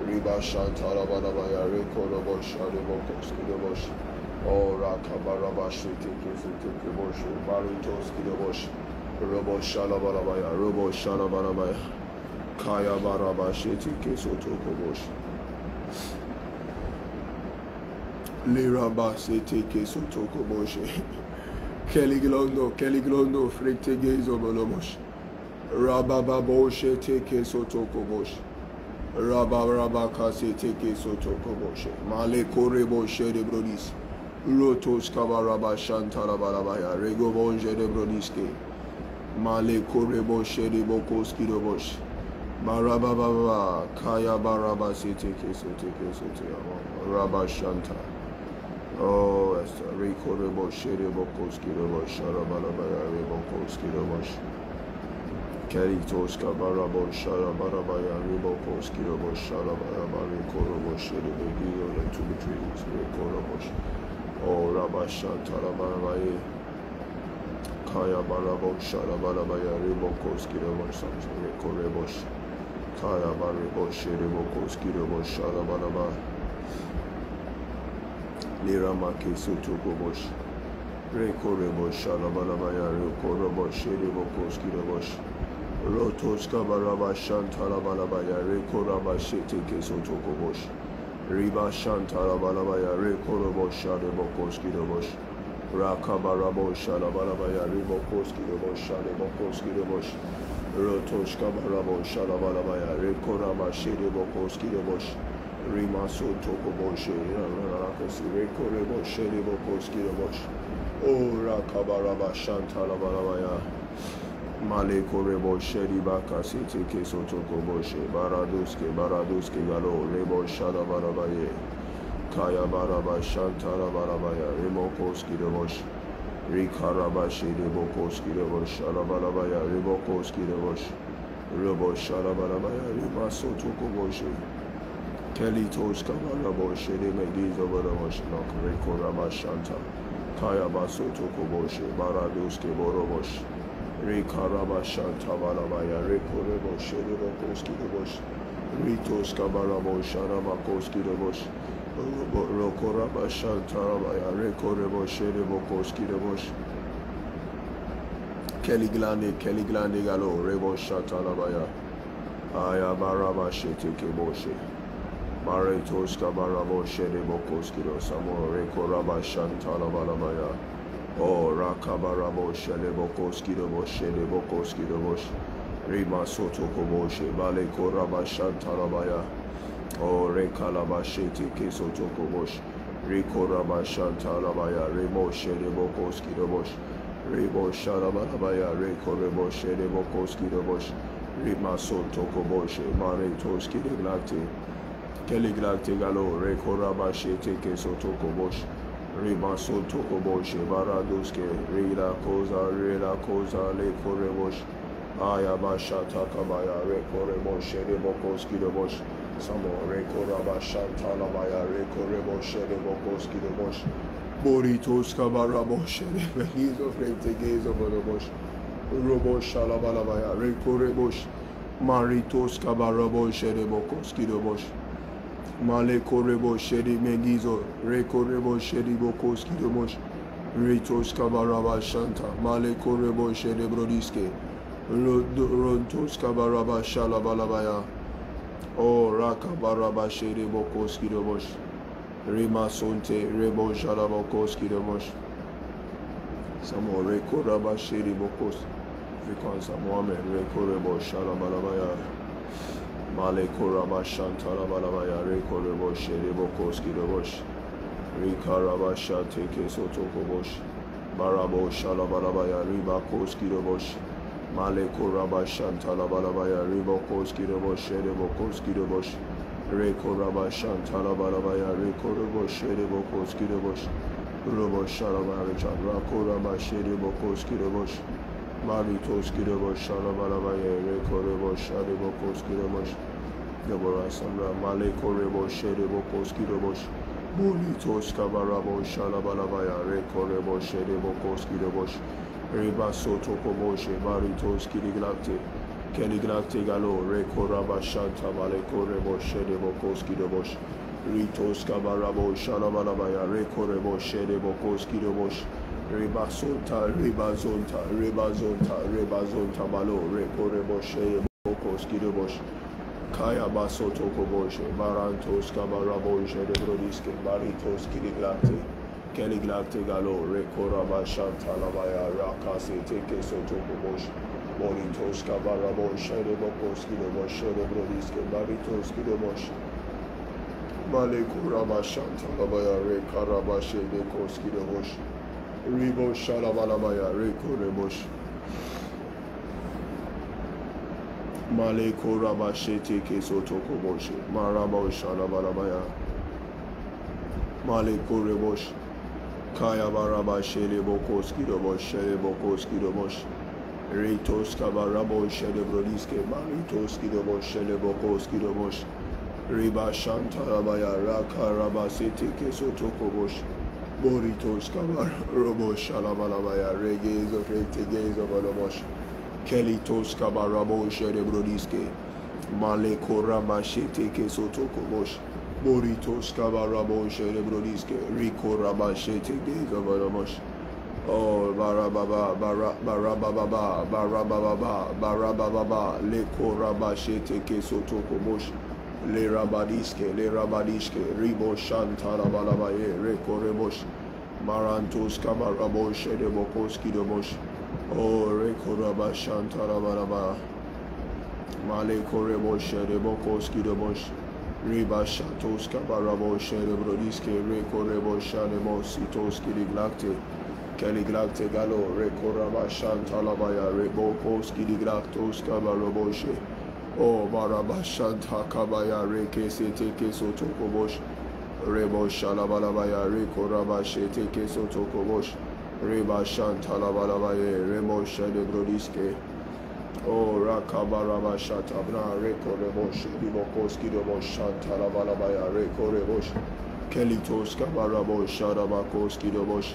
Riba Shantala Balabaya, Rekorobosh, Rebokos Kirobosh, O Rakabaraba Shete Kesotokobosh, Maritos Kirobosh, Robo Shalabalabaya, Robo Shalabalabaya, Kaya Baraba Shete Kesotokobosh, Liraba Shete Kesotokobosh, Keliglondo, Frete Gezo Bolobosh. Rabababoshe teke sotokobosh. Rabababakase teke sotokobosh. Male koreboshe de brodis. Rotos kabaraba shantala balabaya. Regobonje de brodiske. Male koreboshe de bokoski dobosh. Marabababa. Kaya baraba se teke sote. Rabashanta. Oh, Esther. Rekoreboshe de bokoski dobosh. Rabalabaya. Rebokoski dobosh. Keritos Kabarabo Sharabarabaya Ribokos Kirabo Sharabarabari Korobosh Rebegio and two trees Rekorobosh O Rabashatarabaye Kaya Barabo Sharabarabaya Ribokos Kirabo Rekorebosh Kaya Baribosh Rebokos Kirabo Sharabaraba Lira Maki Sotoko Bosh. Rekorebo Shalabalabaya, Rekorobo Shedebo Koskidobosh. Rotos Kabaraba Shantalabalabaya, Rekoraba Sheteke Sotoko Bosh. Riba Shantalabalabaya, Rekorobo Shadebo Koskidobosh. Rakabarabo Shalabalabaya, Ribo Koskidobosh, Shadebo Koskidobosh. Rotos Kabarabo Shalabalabaya, Rekoraba Shedebo Koskidobosh. Rima Sotoko Bosh, Rekorebo Shedebo Koskidobosh. Oh, Rakabaraba Shantalabalabaya. Male Korebo Shedi Baka City Kesotoko Boshe, Baraduske Galo, Rebo Shadabarabaye, Kaya Baraba Shantalabalabaya, Remokoski de Bosh, Rikarabashi de Bokoski de Bosh, Shalabalabaya, Rebokoski de Bosh, Rebo Shalabalabaya, Rimasotoko Boshe, Kelly Toska Baraboshe, de Mediz over the Bosh, Rekoraba Shanta, Kaya Basotoko Boshe, Baraduske Borobosh. Rekaraba Shantabalabaya, Rekorebo Shedebo Koski de Bosh, Ritos Kabarabo Sharabakoski de Bosh, Rokoraba Shantarabaya, Rekorebo Shedebo Koski de Bosh, Kelly Glande Galo, Rebo Shatalabaya, Ayabaraba Sheteke Boshe, Maritos Kabarabo Shedebo Koski de Samo, Rekoraba Shantalabalabaya. Oh, Rakabarabo Shelebokoski de Bosh, Shedebokoski de Bosh, Rima Sotoko Boshe, Bale Koraba Shantalabaya, Oh, Rekalabasheti Kesotoko Bosh, Rikoraba Shantalabaya, Remo Shedebokoski de Bosh, Rebo Shalabalabaya, Rekorebo Shedebokoski de Bosh, Rima Sotoko Boshe, Mare Toski de Glate, Kelly Glate Galo, Rekoraba Sheti Kesotoko Bosh. Riba Sotoko Boshe, Baraduske, Rila Koza, Le Korebosh, Ayabasha Takabaya, Rekorebosh, Rebokoski de Bosh, Samo, Rekorabasha Talabaya, Rekorebosh, Rebokoski de Bosh, Boritos Kabarabosh, He's afraid to gaze over the bush, Robosh Shalabalabaya, Rekorebosh, Maritos Kabarabosh, Rebokoski de Bosh. Male Korebo Shedi Megizo, Rekorebo Shedi Bokoski de Mosh, Ritos Kabaraba Shanta, Male Korebo Shedi Brodiske, Rontos Kabaraba Shalabalabaya, O Rakabaraba Shedi Bokoski de Mosh, Rima Sonte, Rebo Shalabokoski de Mosh, Samo Rekoraba Shedi Bokos, Vikansa Mohamed, Rekorebo Shalabalabaya. Male Koraba Shantalabalabaya, Rekorebo Shedebokoski de Bosh, Rikaraba Shateke Sotoko Bosh, Barabo Shalabalabaya, Ribakoski de Bosh, Male Koraba Shantalabalabaya, Ribokoski de Bosh, Shedebokoski de Bosh, Rekoraba Shantalabalabaya, Rekorebo Shedebokoski de Bosh, Robo Shalabarichan, Rakoraba Shedebokoski de Bosh, Maritoski de Bosh, Shalabalabaya, Rekorebo Shadebokoski de Bosh, Deborah Sandra, Male Korebo Shedebokoski de Bosh, Bolitos Kabarabo Shalabalabaya, Rekorebo Shedebokoski de Bosh, Reba Sotoko Boshe, Maritoski de Glacte, Kelly Glacte Galo, Rekoraba Shanta, Male Korebo Shedebokoski de Bosh, Ritos Kabarabo Shalabalabaya, Rekorebo Shedebokoski de Bosh, Rebazonta, Malo, Rekorebo Shedebokoski de Bosh, Kaya Basotoko Boshe, Barantos Kabarabo Shedebrodisque, Baritos Kiliglate, Kelly Glacte Galo, Rekoraba Shantalabaya, Rakase, Teke Sotoko Bosh, Bonitos Kabarabo Shedebokoski de Bosh, Shedebrodisque, Baritos Kidobosh, Male Kuraba Shantalabaya, Rekaraba Shedekoski de Bosh, Ribo Shalabalabaya, Rekorebosh, Male Koraba Sheteke Sotoko Boshe, Marabo Shalabalabaya, Male Korebosh, Kaya Baraba Shelebokoski de Bosh, Shelebokoski de Bosh, Ritos Kabarabo Shedebrodisque, Maritoski de Bosh, Shelebokoski de Bosh, Riba Shantalabaya, Rakaraba Seteke Sotoko Bosh, Boritos Kabar, Robo Shalabalabaya, Regaze of Regaze of Alabosh, Kelly Toska Barabo Shedebrodisque, Male Koraba Sheteke Sotoko Bosh, Boritos Kabarabo Sherebrodiske, Rico Rabashete Gazabaramosh. Oh, Barababa, Barababa, Barababa, Barababa, Leko Rabashete Kesotokobosh, Le Rabadiske, Ribo Shantala Balabaye, Reko Rebosh, Marantos Kabarabo Shedebokoski Dobosh, Oh, Reko Rabashantala Balaba, Maleko Rebo Shedebokoski Dobosh, Riba Shatos Kabarabo Sherebrodiske, Reko Rebo Shanemo Sitoski Diglacte. Keliglacte Galo, Rekoraba Shantalabaya, Rebokoski Diglactos Kabaroboshe, O Baraba Shanta Kabaya, Rekese Teke Sotokobosh, Rebo Shalabalabaya, Rekoraba Sheteke Sotokobosh, Reba Shantalabalabaya, Remo Shedebrodiske, O Rakabaraba Shatabna, Rekorebosh, Ribokoski Dobosh, Shantalabalabaya, Rekorebosh, Kelitos Kabarabo, Shadabakoski Dobosh,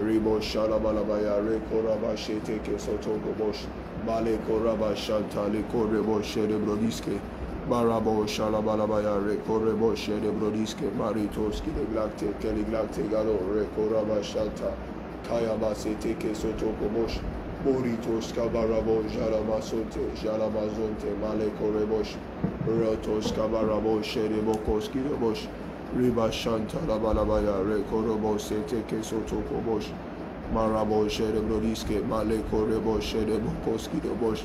Ribo Shalabalabaya, Rekoraba Sheteke Sotokobosh, Male Koraba Shanta, Lekorebo Shedebrodiske, Barabo Shalabalabaya, Rekorebo Shedebrodiske, Maritoski de Glacte, Keliglacte Galo, Rekoraba Shanta, Kayaba Seteke Sotokobosh, Boritos Kabarabo, Jalamazonte, Male Korebosh, Rotos Kabarabo, Shedebokoski de Bosh, Riba Shanta Labalabaya, Rekorobo Seteke Sotokobosh, Marabo Shedebrodiske, Male Korebo Shedebokoski de Bosh,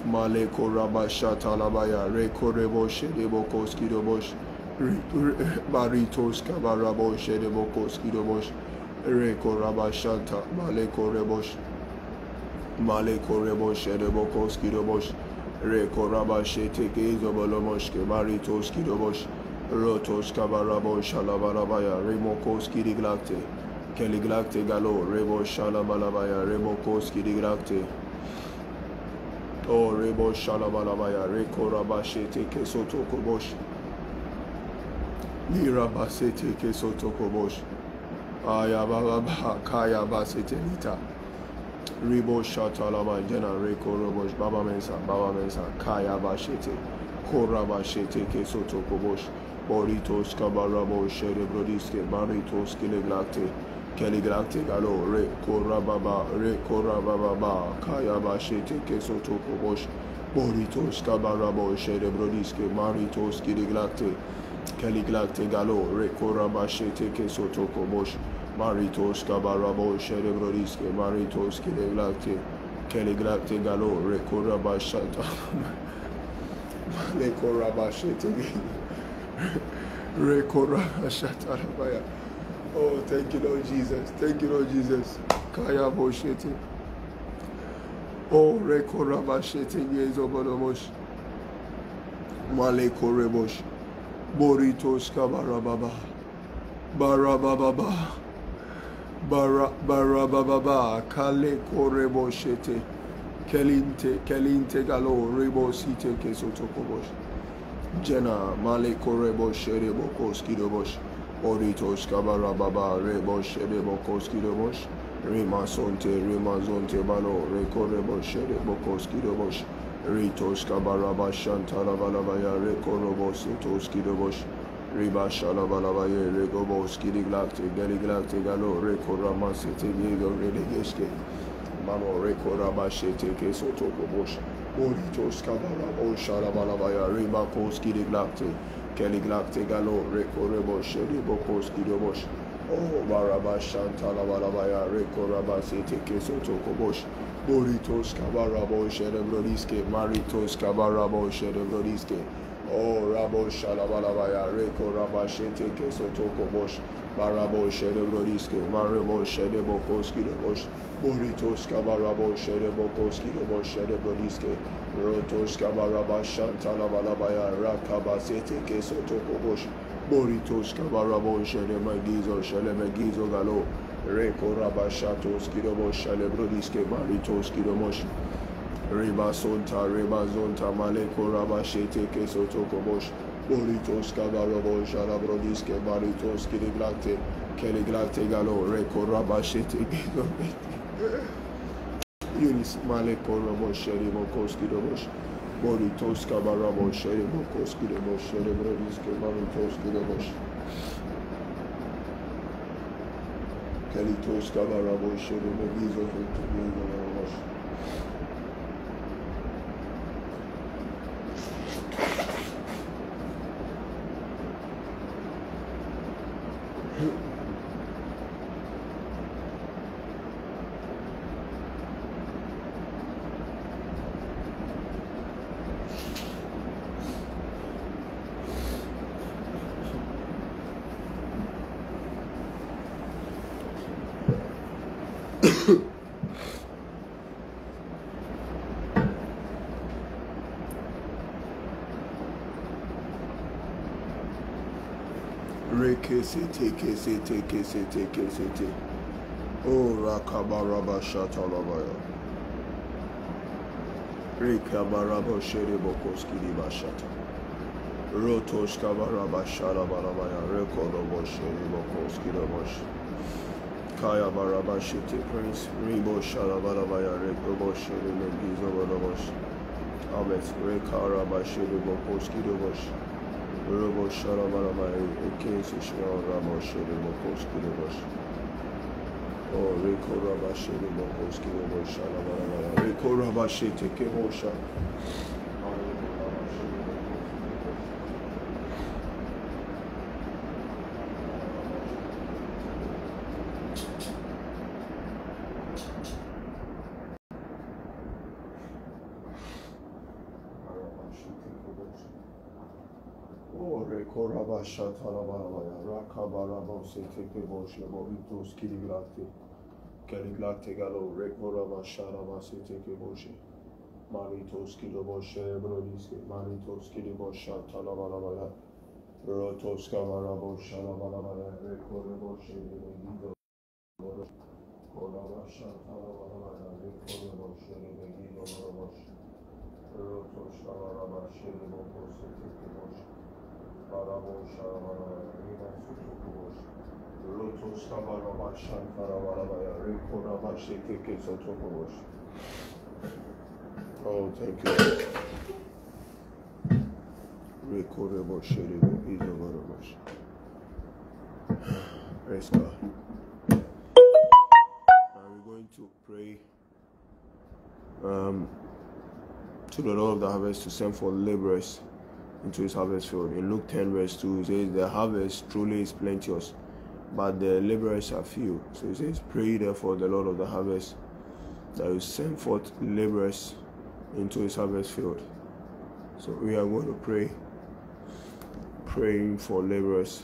Male Koraba Shata Labaya, Rekorebo Shedebokoski de Bosh, Baritos Kabarabo Shedebokoski de Bosh, Rekoraba Shanta, Male Korebosh, Male Korebo Shedebokoski de Bosh, Rekoraba Sheteke Zobolomoshke, Maritoski de Bosh, Rotos Kabarabo Shalabalabaya, Remokoski Diglacte, Keliglacte Galo, Rebo Shalabalabaya, Remokoski Diglacte, O Rebo Shalabalabaya, Rekorabashete Kesotokobosh, Lirabasete Kesotokobosh, Ayababa, Kaya Basete Lita, Rebo Shatalama, Jena, Rekorobosh, Baba Mensa, Kaya Bashete, Korabashete Kesotokobosh, Boritos Kabarabo Shedebrodiske, Maritos Keliglacte, Keliglacte Galo, Rekorababa, Kayabashete Kesotokobosh, Boritos Kabarabo Shedebrodiske, Maritos Keliglacte, Keliglacte Galo, Rekorabashete Kesotokobosh, Maritos Kabarabo Shedebrodiske, Maritos Keliglacte, Keliglacte Galo, Rekorabashata, Rekorabashete. Oh, thank you, Lord Jesus. Thank you, Lord Jesus. Kaya Boshete. Oh, Rekorabashete Yezobodomosh. Male Korebosh. Boritos Kabarababa. Barababa. Barababa. Kale Koreboshete. Kelinte Galo. Rebosite Kesotokobosh. Jena, Male Korebo Shedebo Skidobosh, Oritos Kabarababa, Rebo Shedebo Skidobosh, Rimazonte Balo, Rekorebo Shedebo Skidobosh, Ritos Kabaraba Shantalabalabaya, Rekorobo Sitos Skidobosh, Riba Shalabalabaya, Regobo Skidiglacte, Geliglacte Galo, Rekoramasete, Diego Redegeske, Mamo Rekorabashete Kesotokobosh. Boritos Kabarabo Shalabalabaya, Ribakoski Diglacte, Keliglacte Galo, Rekorebo Shedibokoski Dobosh, O Baraba Shantalabalabaya, Rekorabasete Kesotokobosh, Boritos Kabarabo Shedebrodiske, Maritos Kabarabo Shedebrodiske, O Rabo Shalabalabaya, Rekorabashete Kesotokobosh, Barabo Shedebrodiske, Marebo Shedebokoski Dobosh, Boritos Kabarabo Shedebokoski Dobosh Shedebrodiske, Rotos Kabaraba Shantalabalabaya, Rakabasete Kesotokobosh, Boritos Kabarabo Shelemegizo Galo, Rekorabashatos Kidobosh Shelebrodiske, Maritos Kidomosh, Rebazonta, Maleko Rabashete Kesotokobosh, Boritos Kabarabo Shalabrodiske, Maritos Kidiglacte, Keliglacte Galo, Rekorabashete Gizobe. Unis Maleko Robosh, Sheribokoski Dobosh, Boritos Kabarabo Sherebo Skidabo Sherebrodis Kebaritos Kidabosh Kelitos Kabarabo Sherebo Gizo Kidabosh Rekesete. Oh, Rakabaraba Shatalabaya. Rekabaraba Sherebokoski Bashata. Rotos Kabaraba Shalabalabaya. Rekorobo Sherebokoski Rabosh. Kaya Baraba Shiti Prince. Rebo Shalabalabaya. Rekobo Sherebegizobosh. Amet Rekaraba Sherebokoski Rabosh. Robo Shalabalaba, a case is Rabo Shedebokoski Robosh. Oh, Rico Rabashi, Bokoski, Shalabala, Rico Rabashi, Tekebosha. Korabasha Talabarabaya, Rakabarabo, Seteke Boshe, Bovitos, Kiliglate, Kaliglate Galo, Rekorabasha, Seteke Boshe, Maritos, Kiloboshe, Brodiske, Maritos, Kilibosha, Talabarabaya, Rotos, Kavarabo, Shalabarabaya, Rekoraboshe, Gido, Korabasha, Talabarabaya, Rekoraboshe, Gido, Rotos, Kavarabashe, Bokos, Seteke Boshe. Barabo Sharabarabaya, Riva Sutukubosh, Rotos Kabarabashan Karabarabaya, Rikorabashi Teke Sotokubosh. Oh, thank you. Rikorabosh, Izobarabosh. Praise God. Now we're going to pray to the Lord of the harvest to send for laborers into his harvest field. In Luke 10 verse 2 it says, the harvest truly is plenteous, but the laborers are few. So it says, pray therefore the Lord of the harvest that will send forth laborers into his harvest field. So we are going to praying for laborers.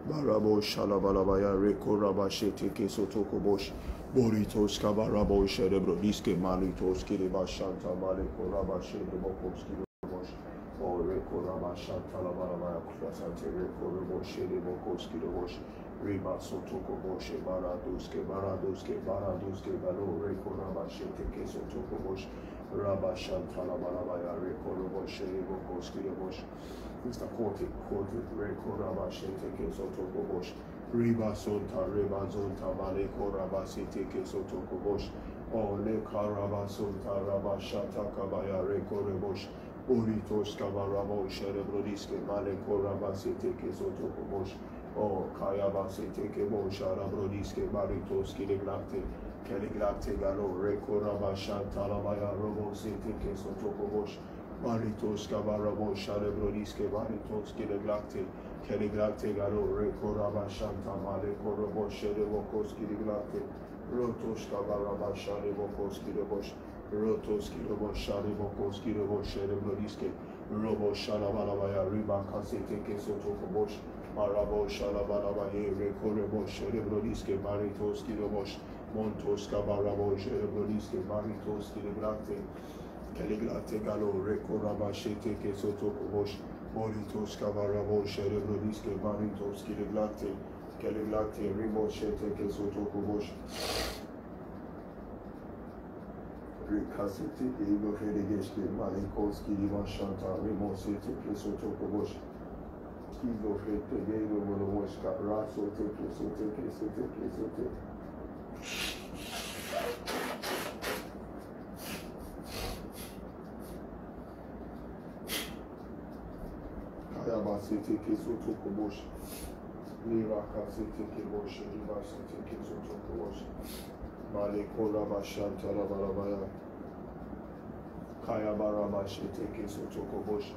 Barabo Shalabalabaya, Reko Rabashe, Teke Sotokobosh, Boritos Kabarabo, Sherebrodiske, Maritos, Kiribashanta, Maleko Rabashe, Bokoski, Bosh, or Reko Rabashanta, Labalabaya, Kusante, Reko Raboshe, Bokoski, Bosh, Riba Sotokobosh, Baraduske, Galo, Reko Rabashe, Teke Sotokobosh, Rabashanta, Labalabaya, Reko Raboshe, Bokoski, Bosh. Mr. Corti, Reko Rabashe, Teke Sotokobosh, Riba Zonta, Maleko Rabasi, Teke Sotokobosh, O Leka Rabasonta, Rabashata Kabaya, Reko Rebosh, Uritos Kabarabo, Sherebrodiske, Maleko Rabasi, Teke Sotokobosh, O Kayabasi, Teke Bosha, Rabrodiske, Maritos, Keliglate Galo, Reko Rabashanta, Rabaya, Robo, Teke Sotokobosh, Maritos Kabarabo Sharebrodiske Maritos Keliglate Galo Rekoraba Shanta Maleko Robo Sherevokos Kiliglate Rotos Kabaraba Sharevokos Kilobosh Rotos Kilobosh Sharevokos Kilobosh Sherebrodiske Robo Shalabalabaya Riba Kasete Kesotokobosh Marabo Shalabalabaya Rekorebo Sherebrodiske Maritos Kilobosh Montos Kabarabo Sherebrodiske Maritos Kiliglate Keliglate Galo, Reko Rabashe, Teke Sotokobosh, Moritos Kavarabo, Sherebrodiske, Maritos, Keliglate, Ribo, Teke Sotokobosh, Rikasiti, Ego Fedegeske, Malikos, Kilima Shanta, Rimo, Teke Sotokobosh, Schizofrenia, Geno, Monomoshka, Raso, Sote. Kayaba, Sete, Soto, Kobosh. Liraka, Sete, Kibosh, Riba, Sete, Soto, Kobosh. Maleko, Rabba, Shanta, Rabarabaya. Kayaba, Rabba, Sete, Soto, Kobosh.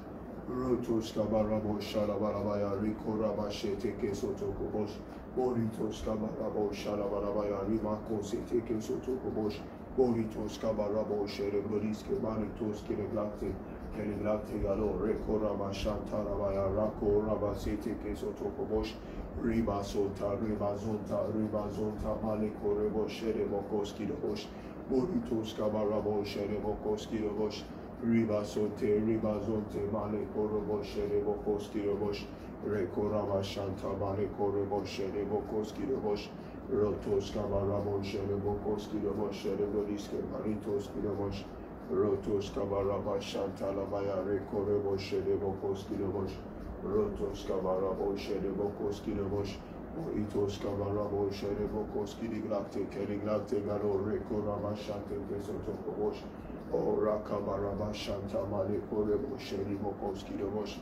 Rotos Kabarabo Shalabarabaya, Rico Rabashete Sotokobosh, Boritos Kabarabo Shalabarabaya, Rimako Seteke Sotokobosh, Boritos Kabarabo Sherebodiske, Baritos Kireglate, Keliglate Galo, Rico Rabashantarabaya, Rako Rabaseteke Sotokobosh, Riba Sota, Maleko Rebo Sherebokos Kidobosh, Boritos Kabarabo Sherebokos Kidobosh. Riba Sote, Male Korobosh, Rebokoski Robosh, Rekoraba Shanta, Male Korobosh, Rebokoski Robosh, Rotos Kabarabosh, Rebokoski Robosh, Rebodiske, Maritos Kirobosh, Rotos Kabaraba Shanta, Labaya, Rekorebosh, Rebokoski Robosh, Rotos Kabarabosh, Rebokoski Robosh, Moritos Kabarabosh, Rebokoski Glate, Keliglate Galo, Rekoraba Shanta, Kesotokobosh. O Rakabaraba Shanta Maleko Rebo Sheri Mokoski Robosh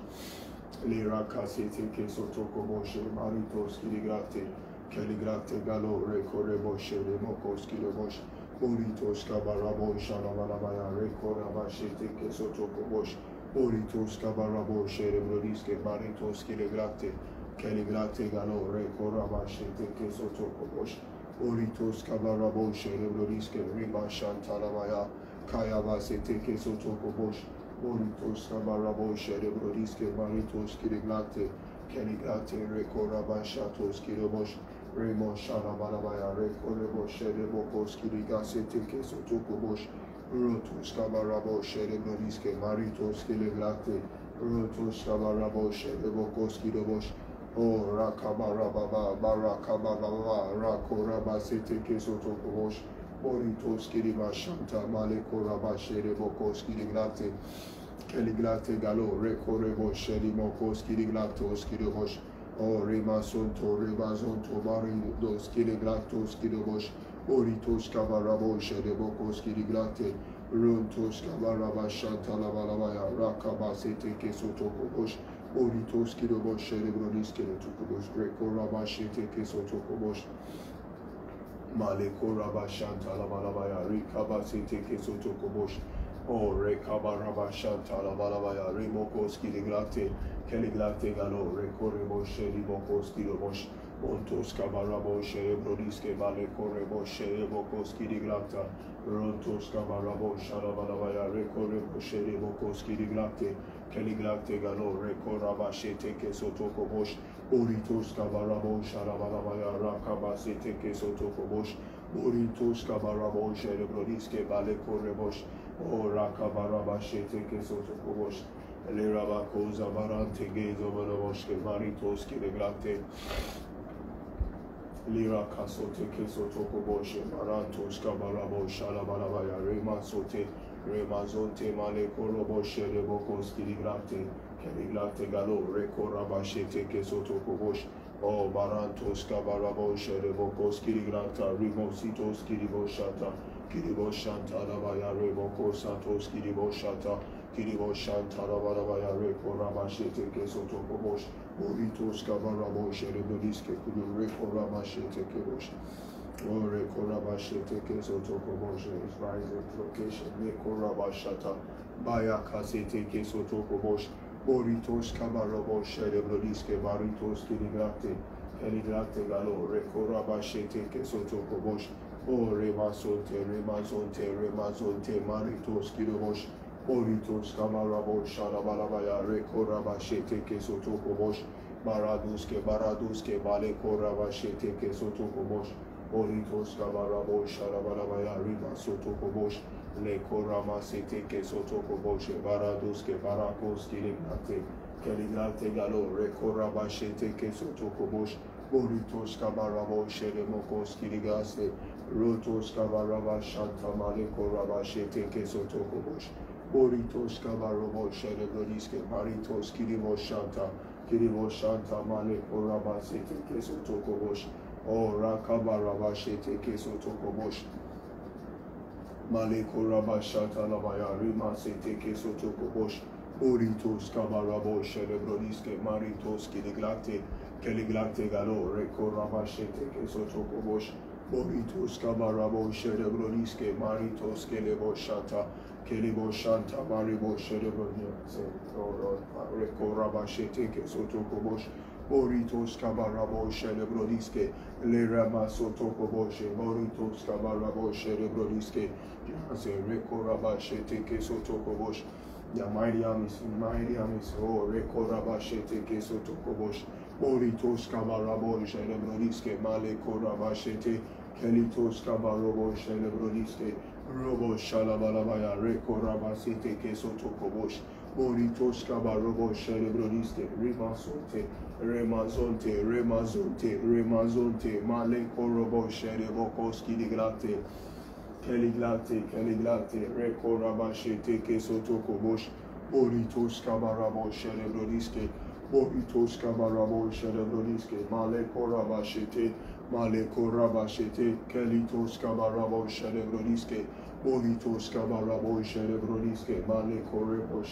Liraka Sete Kesotoko Moshe Maritos Kiligrate Keligrate Galo Reko Rebo Sheri Mokoski Robosh Boritos Kabarabo Shalabalabaya Reko Rabashete Kesotoko Bosh Boritos Kabarabo Sheri Brodiske Maritos Kiligrate Keligrate Galo Reko Rabashete Kesotoko Bosh Boritos Kabarabo Sheri Brodiske Riba Shantalabaya Kayaba Sete Sotoko Bosh, Boritos Kabarabo Sherebrodiske, Maritos Kiriglate, Keniglate, Reko Rabashatos Kiribosh, Remo Shalabarabaya, Reko Rebo Sherebokos Kirigase Teke Sotoko Bosh, Rotos Kabarabo Sherebrodiske, Maritos Kiriglate, Rotos Kabarabo Sherebokos Kiribosh, O Rakabarababa, Barakababa, Rako Rabasete Sotoko Bosh. Boritos Kiriba Shanta Maleko Rabashere Bokos Kiriglate Keliglate Galo Reko Rebo Sheri Mokos Kiriglatos Kiribosh O Rema Sonto Rebazonto Maridos Kiriglatos Kiribosh Boritos Kabarabo Shere Bokos Kiriglate Runtos Kabaraba Shanta Lavalabaya Rakabasete Kesotoko Bosh Boritos Kiribosh Shere Brodis Kiritukubosh Reko Rabashete Kesotoko Bosh Maleko Rabashanta Labalabaya, Rikabasete Kesotokobosh, O Rekabaraba Shanta Labalabaya, Rimokoski de Glate, Keliglate Galo, Rekorebo Sheri Bokoski de Bosh, Montos Kabarabo Sherebrodiske, Maleko Rebo Sherebokoski de Glata, Rontos Kabarabo Shalabalabaya, Rekorebo Sherebokoski de Glate, Keliglate Galo, Rekorabashete Kesotokobosh, Boritos Kabarabo Shalabalabaya Rakabasete Kesotokobosh Boritos Kabarabo Sherebrodiske Baleko Rebosh O Rakabarabashete Kesotokobosh Lerabako Zabarante Gezo Monomoshke Maritos Kireglate Lira Kasote Kesotokobosh Marantos Kabarabo Shalabalabaya Remasote Remazonte Maleko Robosh Sherebokos Kiriglate Keliglate Galo, Reko Rabashete Kesotokobosh, O Barantos Kabarabo Sherebokos Kiriglata, Rimositos Kiriboshata, Kiriboshanta Rabaya Reboko Santos Kiriboshata, Kiriboshanta Rabaya Reko Rabashete Kesotokobosh, Boritos Kabarabo Sherebodiske, Reko Rabashete Kebosh. O Reko Rabashete Kesotokobosh is rising location, Reko Rabashata, Bayakasete Kesotokobosh. Boritos Kabarabo Sherebrodiske Baritos Kiriglate Keliglate Galo Reko Rabashete Kesotokobosh O Remazonte Maritos Kiribosh Boritos Kabarabo Shalabalabaya Reko Rabashete Kesotokobosh Baraduske Baleko Rabashete Kesotokobosh Boritos Kabarabo Shalabalabaya Riba Sotokobosh Leko Ramasete Kesotokobosh Baraduske Barakos Kiriglate Keliglate Galo Reko Rabashete Kesotokobosh Boritos Kabarabo Sheremokos Kirigase Rotos Kabaraba Shanta Maleko Rabashete Kesotokobosh Boritos Kabarabo Sherebrodiske Maritos Kiribosh Shanta Kiribo Shanta Male Koraba Sete Keso Tokobosh. Oh Rakabaraba Shete Keso Tokobosh. Male Koraba Shata Labaya Rima Sete Keso Tokobosh. Oritos Kabarabo Sherebrodiske Maritos Kiliglate Keliglate Galo Rekoraba Shete Keso Tokobosh. Boritos Kabarabo Sherebrodiske Maritos Kelebo Shata Kelibo Shanta Maribo Sherebrodia Rekoraba Shete Keso Tokobosh. Boritos Kabarabo Sherebrodiske Lerama Sotokobosh Boritos Kabarabo Sherebrodiske Rekoraba Shete Keso Tokobosh. The mighty armies, oh, Rekoraba Shete Keso Tokobosh, Boritos Kabarabo Sherebrodiske, Male Koraba Shete, Kelitos Kabarabo Sherebrodiske, Robo Shalabalabaya, Rekoraba Sete Keso Tokobosh, Boritos Kabarabo Sherebrodiske, Remazonte, Male Korobo Sherebokoski de Glate. Keliglate, Rekoraba Shete Keso Tokobosh, Boritos Kabarabo Sherebrodiske, Boritos Kabarabo Sherebrodiske, Male Koraba Shete, Kelitos Kabarabo Sherebrodiske, Boritos Kabarabo Sherebrodiske, Male Korebo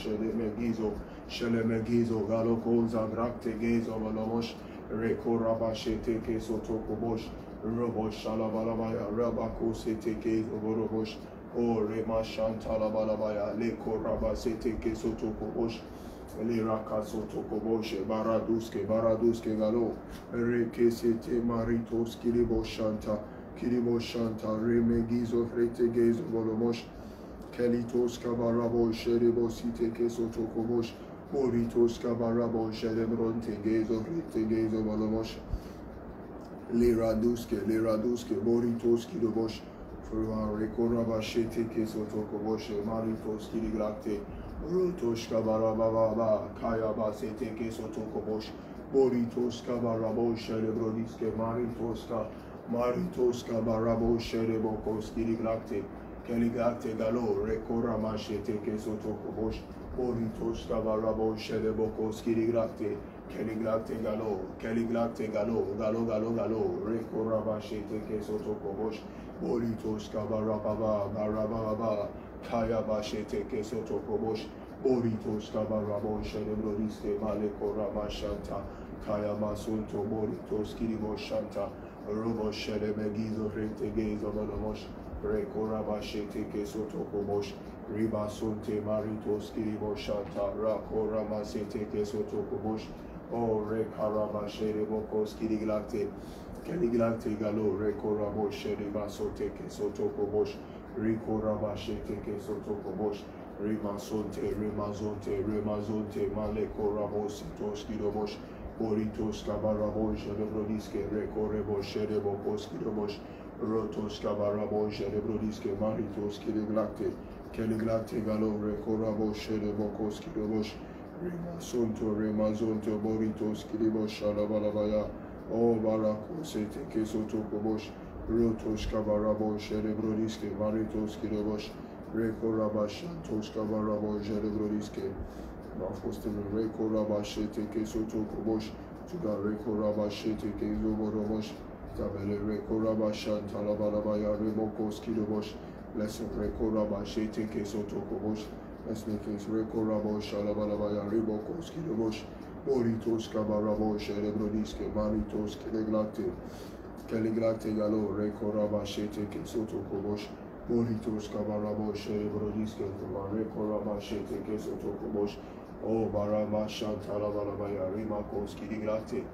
Shelemegizo, Galokoza, Grakte Gezo, Valamosh, Rekoraba Shete Keso Tokobosh, Robo Shalabalabaya, Rabako Seteke, Oborobosh, O Rema Shantalabalabaya, Leko Raba Seteke Sotokobosh, Liraka Sotokobosh, Baraduske Galo, Reke Sete Maritos, Kiribo Shanta, Remegizo, Fretegezo, Bolomosh, Kelitos Kabarabo, Sherebo Siteke Sotokobosh, Boritos Kabarabo, Sherebron Tegezo, Fretegezo, Bolomosh. Liraduske, Boritos Kidobosh, Rekoraba Shete Keso Tokobosh, Maritos Kidiglate, Rotos Kabarababa, Kayaba Sete Keso Tokobosh, Boritos Kabarabo, Sherebrodiske, Maritos Kabarabo, Sherebokos Kidiglate, Keligate Galo, Rekorama Shete Keso Tokobosh, Boritos Kabarabo, Sherebokos Kidiglate, Keliglate Galo, Rekoraba Shete Keso Tokobosh, Boritos Kabarababa, Kayaba Shete Keso Tokobosh, Boritos Kabarabo Sherebrodiske, Male Korama Shanta, Kayama Sunto, Boritos Kiribo Shanta, Robo Sheremegizo, Retegezo, Bolomosh, Rekoraba Shete Keso Tokobosh, Riba Sunte, Maritos Kiribo Shanta, Rakorama Sete Keso Tokobosh, O Rekaraba Sherebokos Kiriglate, Keliglate Galo, Rekorabo Shereba Soteke Sotokobosh, Rikoraba Sheteke Sotokobosh, Remazonte, Male Korabo Sitos Kidobosh, Boritos Kabarabo Sherebrodiske, Rekorebo Sherebokos Kidobosh, Rotos Kabarabo Sherebrodiske, Maritos Kiriglate, Keliglate Galo, Rekorabo Sherebokos Kidobosh, Remazonto, Boritos, Kiribosh, Shalabalabaya, O Barako, Sete, Keso Tokobosh, Rotos, Kabarabo, Sherebrodiske, Maritos, Kiribosh, Rekoraba, Shantos, Kabarabo, Sherebrodiske, Mafostin, Rekoraba, Shete, Keso Tokobosh, Tuga, Rekoraba, Shete, Keso Borobosh, Tabele, Rekoraba, Shantalabalabaya, Remokos, Kiribosh, Blessing, Rekoraba, Shete, Keso Tokobosh, Let's make things Rekorabo, Shalabalabaya, Ribokos, Kidobosh, Boritos, Kabarabo, Sherebrodiske, Maritos, Keliglate Galo, Rekoraba, Shete, Kesoto Kobosh, Boritos, Kabarabo, Sherebrodiske, Rekoraba, Shete, Kesoto Kobosh, O Baraba, Shantalabalabaya, Rimakos, Keliglate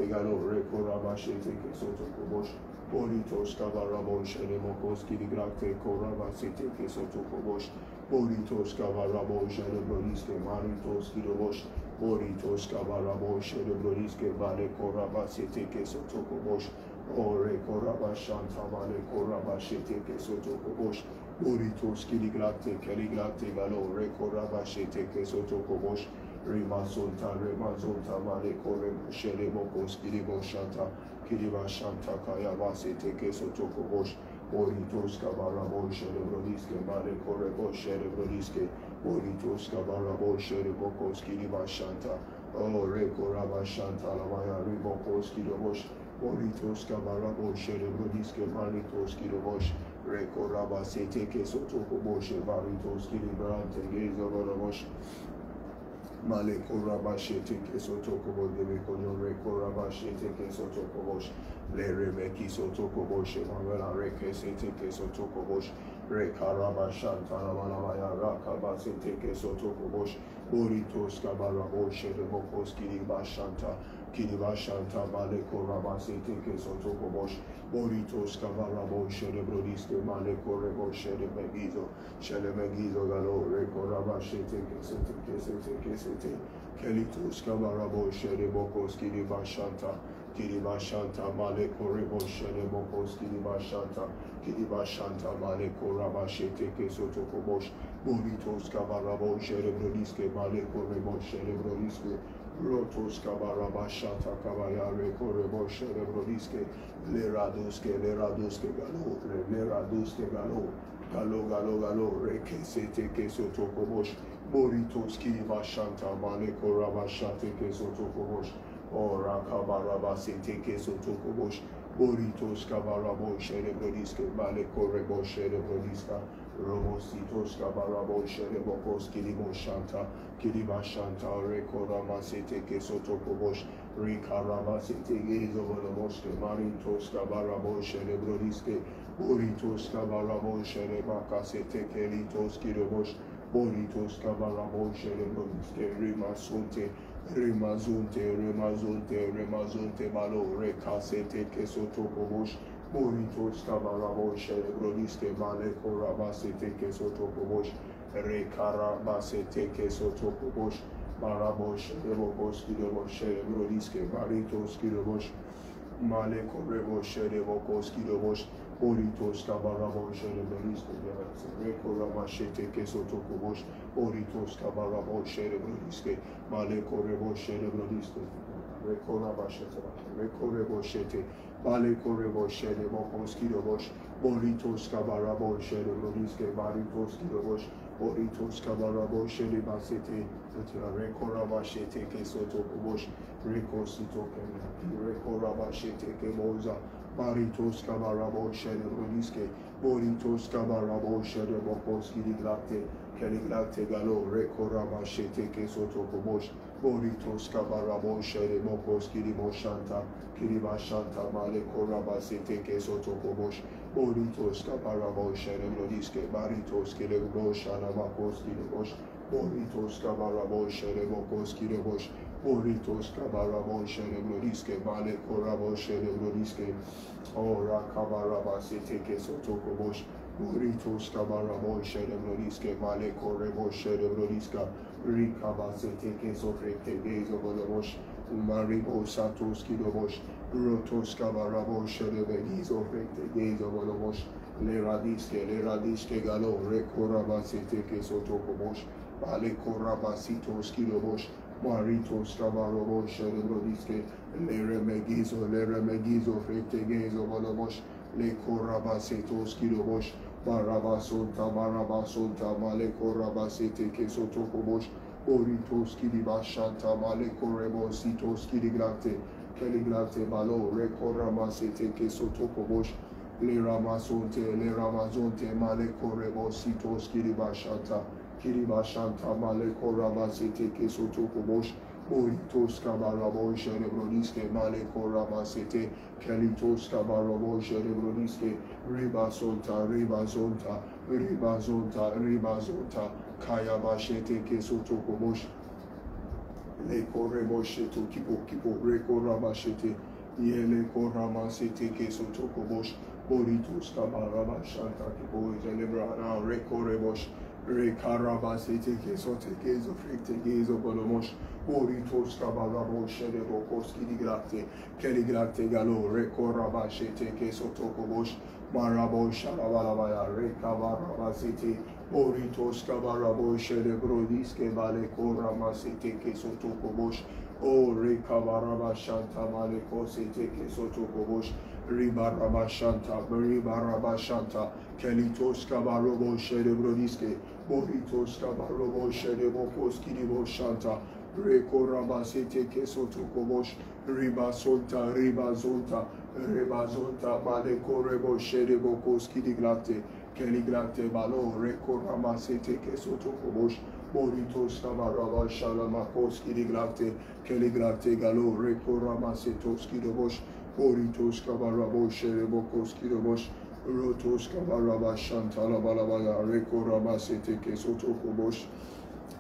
Galo, Rekoraba, Shete, Kesoto Kobosh, Boritos, Kabarabo, Sheremokos, Keliglate, Koraba, Shete, Kesoto Kobosh, Boritos Kabarabo Sherebrodiske, Maritos Kidobosh, Boritos Kabarabo Sherebrodiske, Vale Koraba Sete Keso Tokobosh, Ore Koraba Shanta Vale Koraba Shete Keso Tokobosh, Boritos Kiliglate, Keliglate Galo, Re Koraba Shete Keso Tokobosh, Remazonta, Vale Korebo Sherebokos Kiribo Shanta, Kiriba Shanta Kayaba Sete Keso Tokobosh, Boritos Kabarabo Sherebrodiske, Male Korebo Sherebrodiske, Boritos Kabarabo Sherebokos Kiriba Shanta, Oh, Reko Rabba Shanta Lavaya Ribokos Kidobosh, Boritos Kabarabo Sherebodiske Maritos Kidobosh, Reko Rabba Seteke Sotoko Boshe Varitos Kidibrante Gezobosh, Maleko Rabba Sheteke Sotoko Bodebeko, Reko Rabba Sheteke Sotoko Bosh, Le Rebeki Sotoko Bosh, Mavela Reke Seteke Sotoko Bosh, Reka Rabba Shanta Lavaya Rakaba Seteke Sotoko Bosh, Boritos Kabarabo Sherebokos Kiribashanta, Kiribashanta, Maleko Rabba Seteke Sotoko Bosh, Boritos Kabarabo Sherebrodiske, Maleko Rebo Sheremegizo, Sheremegizo Galo, Reko Rabba Sheteke Seteke, Kelitos Kabarabo Sherebokos Kiribashanta, Kiribashanta, Maleko Rebo Sherebokos Kiribashanta, Kiribashanta, Maleko Rabba Sheteke Sotoko Bosh, Boritos Kabarabo Sherebrodiske, Maleko Rebo Sherebrodiske, Rotos Kabaraba Shanta Kabaya Reko Rebo Sherebrodiske, Leraduske Galo, Leraduske Galo, Reke Seteke Sotoko Bosh, Boritos Kiribashanta, Maleko Rabba Shateke Sotoko Bosh, Ora Kabaraba Seteke Sotoko Bosh, Boritos Kabarabo Sherebrodiske, Maleko Rebo Sherebrodiska, Romositos Kabarabo Sherebokos Kiribashanta, Reko Rama Seteke Sotoko Bosh, Rika Rama Seteke Zovolomoske, Maritos Kabarabo Sherebrodiske, Boritos Kabarabo Sherebaka Seteke Litos Kiribosh, Boritos Kabarabo Sherebrodiske, Remazunte Malo, Reka Seteke Sotoko Bosh, Boritos Kabarabo Sherebrodiske, Maleko Raba Seteke Sotoko Bosh, Reka Raba Seteke Sotoko Bosh, Marabo Sherebokos Kidobosh, Sherebrodiske, Baritos Kidobosh, Maleko Rebo Sherebokos Kidobosh, Boritos Kabarabo Sherebrodiske, Reko Rama Sheteke Sotoko Bosh, Boritos Kabarabo Sherebrodiske, Maleko Rebo Sherebrodiske, Reko Rama Sheteke, Reko Rebo Shete, Maleko Rebo Sherebokos Kidobosh, Boritos Kabarabo Sherebrodiske, Baritos Kidobosh, Boritos Kabarabo Sherebasete, Reko Rama Sheteke Sotoko Bosh, Reko Sitoke, Reko Rama Sheteke Boza, Baritos Kabarabo Sherebrodiske, Boritos Kabarabo Sherebokos Kidiglate, Keliglate Galo, Reko Rama Sheteke Sotoko Bosh, Boritos Kabarabo Sherebokos Kiriboshanta, Kiribashanta, Maleko Raba Seteke Sotoko Bosh, Boritos Kabarabo Sherebrodiske, Baritos Kireboshana Bakos Kiribosh, Boritos Kabarabo Sherebokos Kiribosh, Boritos Kabarabo Sherebrodiske, Maleko Rabo Sherebrodiske, Ora Kabaraba Seteke Sotoko Bosh, Boritos Kabarabo Sherebrodiske, Maleko Rebo Sherebrodiska, Rikaba Seteke Sofrekte Gezo Bodobosh, Maribo Satos Kidobosh, Rotos Kabarabo Sherebegizo Frekte Gezo Bodobosh, Leradiske Galo, Rekoraba Seteke Sotoko Bosh, Maleko Raba Sitos Kidobosh, Maritos Kabarabo Sherebrodiske, Leremegizo Frekte Gezo Bodobosh, Lekoraba Setos Kidobosh, Barabasonta, Maleko Raba Seteke Sotoko Bosh, Boritos Kiribashanta, Maleko Rebo Sitos Kiriglate, Keliglate Malo, Reko Rama Seteke Sotoko Bosh, Le Ramazonte, Maleko Rebo Sitos Kiribashanta, Maleko Rama Seteke Sotoko Bosh, Boritos Kabarabo Sherebrodiske, Maleko Rama Sete, Kelitos Kabarabo Sherebrodiske, Ribazonta, Kaya Basheteke Sotoko Bosh, Leko Rebo Sheto, Kipo, Reko Rama Shete, Yeleko Rama Seteke Sotoko Bosh, Boritos Kabaraba Shanta, Kipo, Zelebra, Reko Rebosh, Rekaraba Seteke Soteke Zofrekte Gezo Bolomosh, Boritos Kabarabo Sherebokos Kidiglate, Keliglate Galo, Reko Raba Sheteke Sotoko Bosh, Marabo Shalabalabaya, Rekabaraba Sete, Boritos Kabarabo Sherebrodiske, Maleko Rama Seteke Sotoko Bosh, O Rekabaraba Shanta, Maleko Seteke Sotoko Bosh, Ribaraba Shanta, Kelitos Kabarobo Sherebrodiske, Boritos Kabarobo Sherebokos Kidibo Shanta, Rekoraba sete kesoto kobosh. Ribasonta, ribazonta, rebazonta, malekorebo sherebo koskidiglate, keliglate balo, rekorama sete kesoto kobosh. Boritos kabaraba shalamakoski diglate, keliglate galo, rekorama setoski dobosh. Boritos kabarabo sherebokoski dobosh. Rotos kabaraba shantala balabaya, rekorama sete kesoto kobosh.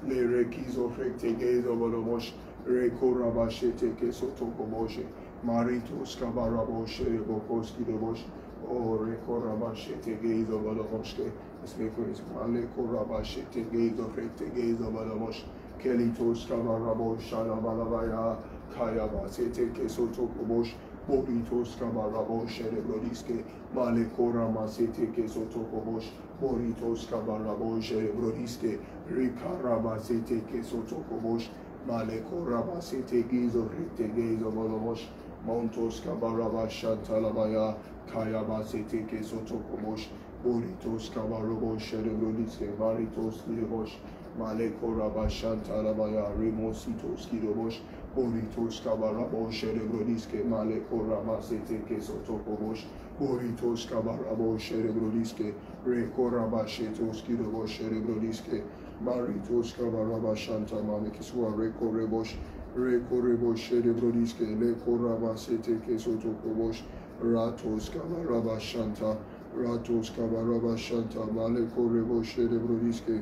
Le rekizo frekte gezo bolomosh. Rekoraba shete kesoto kobosh. Maritos kabarabo sherebokoski dobosh. Oh, rekoraba shete gezo bolomoshke. Speakers, Maleko Rabashete Gaze of Rekte Gaze of Alamosh, Kelitos Kabarabo Shalabalabaya, Kayabasete Kesoto Kobosh, Boritos Kabarabo Sherebrodiske, Maleko Ramasete Kesoto Kobosh, Boritos Kabarabo Sherebrodiske, Rikarabasete Kesoto Kobosh, Maleko Rabasete Gaze of Rekte Gaze of Alamosh, Montos Kabaraba Shantalabaya, Kayabasete Kesoto Kobosh, Boritos Kabarobo Sherebrodiske, Maritos Kidobosh, Maleko Rabashanta Rabaya, Remositos Kidobosh, Boritos Kabarabo Sherebrodiske, Maleko Rabasete Kesotokobosh, Boritos Kabarabo Sherebrodiske, Reko Rabashetos Kidobosh Sherebrodiske, Maritos Kabarabashanta Malekiswa, Reko Rebosh, Reko Rebosh Sherebrodiske, Leko Rabasete Kesotokobosh, Ratos Kabarabashanta, Ratos Kabaraba Shanta, Maleko Rebo Sherebrodiske,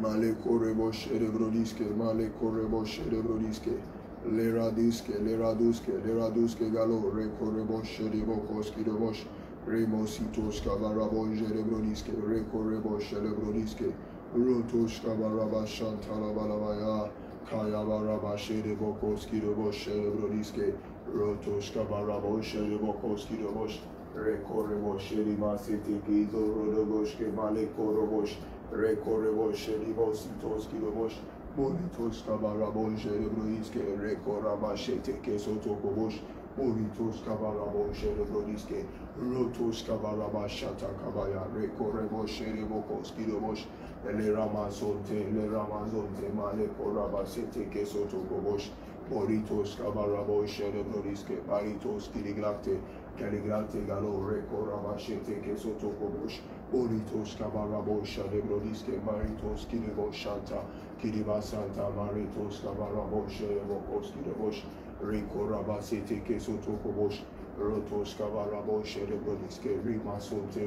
Maleko Rebo Sherebrodiske, Maleko Rebo Sherebrodiske, Leradiske, Leraduske, Leraduske Galo, Reko Rebo Sherebokos Kidobosh, Remositos Kabarabo Sherebrodiske, Reko Rebo Sherebrodiske, Rotos Kabaraba Shanta Labalabaya, Kayabaraba Sherebokos Kidobosh Sherebrodiske, Rotos Kabarabo Sherebokos Kidobosh, Rekorebosh, Rimasete, Gizo, Rodobosh, Malekorobosh, Rekorebosh, Ribositos, Kilobosh, Bonitos, Kabarabosh, Rebroiske, Rekorabashete, Kesotokobosh, Bonitos, Kabarabosh, Rebroiske, Rotos, Kabarabashata, Kabaya, Rekorebosh, Rebokos, Kilobosh, Le Ramazonte, Malekorabasete, Kesotokobosh, Boritos, Kabarabosh, Rebroiske, Baritos, Kiliglate, Kaligrante Galo, Reko Rabashete Kesotokobosh, Boritos Kabarabosha, Lebrodiske, Maritos Kiliboshanta, Kilibasanta, Maritos Kabarabosha, Evokos Kilibosh, Reko Rabasete Kesotokobosh, Rotos Kabarabosha, Lebrodiske, Rimazonte,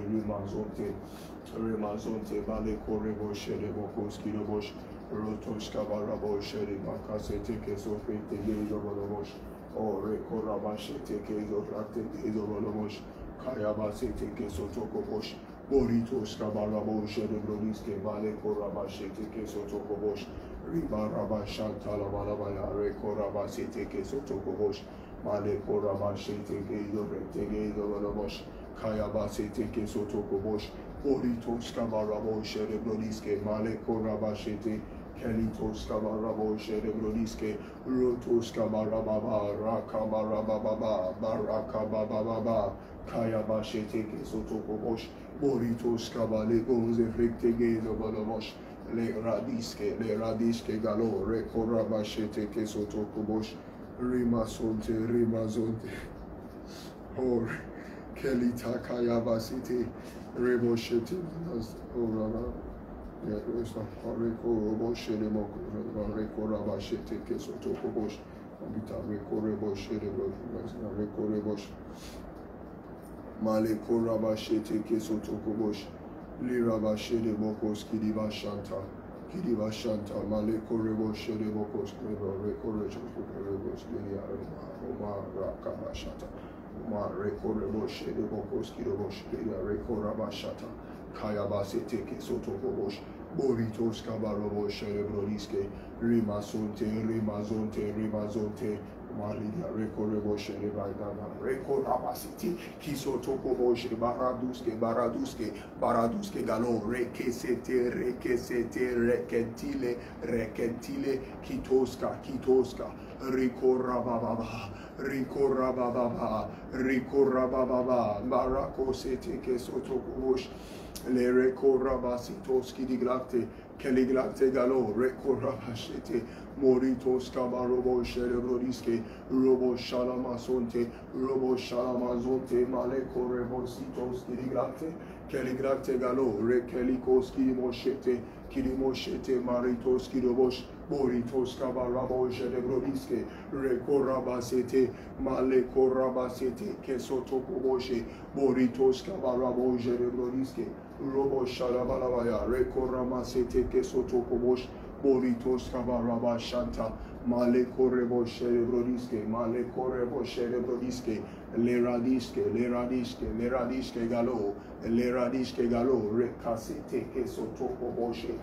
Baleko Rebosha, Evokos Kilibosh, Rotos Kabarabosha, Makasete Kesofete, Yezobosh. Oh, Rekorabashete Kezo Rakte Kezo Volomosh, Kayabasete Kesotokobosh, Boritos Kabarabosh, Rebrodiske, Malekorabashete Kesotokobosh, Ribarabashantala Balabaya, Rekorabasete Kesotokobosh, Malekorabashete Kezo Rekte Kezo Volomosh, Kayabasete Kesotokobosh, Boritos Kabarabosh, Rebrodiske, Malekorabashete Kelitos Kabarabo Sherebrodiske, Rotos Kabarababa, Rakabarababa, Barakabababa, Kayabashete Kesotokobosh, Boritos Kabale Gonze Frekte Gezo Bolomosh, Le Radiske Galo, Rekorabashete Kesotokobosh, Rimazonte, or Kelita Kayabasite, Reboshete, Orana. Reko Robosh, Reko Rabashete, Kesotokobosh, Abita Reko Rebosh, Reko Rebosh, Maleko Rabashete, Kesotokobosh, Lirabashede Bokos, Kidiva Shanta, Maleko Rebosh, Bokos, Reko Rebosh, Roma Rakabashata, Reko Rebosh, Bokos, Kidobosh, Reko Rabashata. Kayabasete Kesotokobosh, Boritos Kabarobosh, Rebroiske, Rimazonte, Malidia, Reko Rebosh, Reko Rabasiti, Kisotokobosh, Baraduske, Galo, Rekesete, Rekentile, Kitoska, Riko Rabababa, Barako Sete Kesotokobosh, Le recorabasitos kidiglate, keliglate galo, recorabashete, moritos cabarobo cerebrodiske, robo shalamasonte, male correbositos kidiglate, keliglate galo, rekelikos kidimoshete, maritos kidobosh, moritos cabarabo cerebrodiske, recorabasete, male corabasete, kesotokoboshe, moritos cabarabo cerebrodiske, Robo Shalabalabaya, Rekorama Sete Kesotokobosh, Boritos Kabaraba Shanta, Male Korebo Sherebrodiske, Male Korebo Sherebrodiske, Leradiske Galo, Rekasete Kesotokoboshe,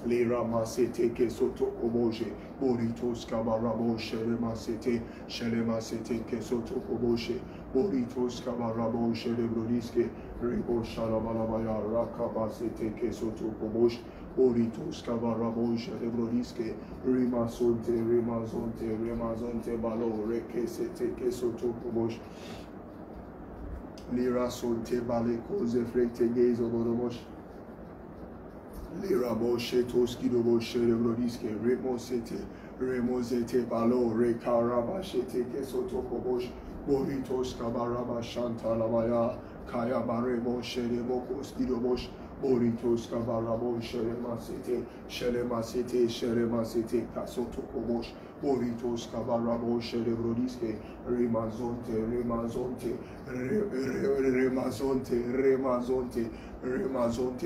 Leramasete Kesotokoboshe, Boritos Kabarabo Sheremasete Kesotokoboshe, Boritos Kabarabo Sherebrodiske, Rebo Shalabalabaya, Rakabasete Kesotokobosh, Boritos Kabarabo Sherebrodiske, Remazonte Balo, Rekesete Kesotokobosh, Lira Sonte Baleko Zefrete Gezo Boromosh, Lira Boshetos Kidobo Sherebrodiske, Remozete Balo, Rekarabashete Kesotokobosh, Boritos Kabaraba Shantalabaya, Kaya Barebo Sherebokos Kidobosh, Boritos Kabarabo Sheremasete, Kasotokobosh, Boritos Kabarabo Sherebrodiske, Remazonte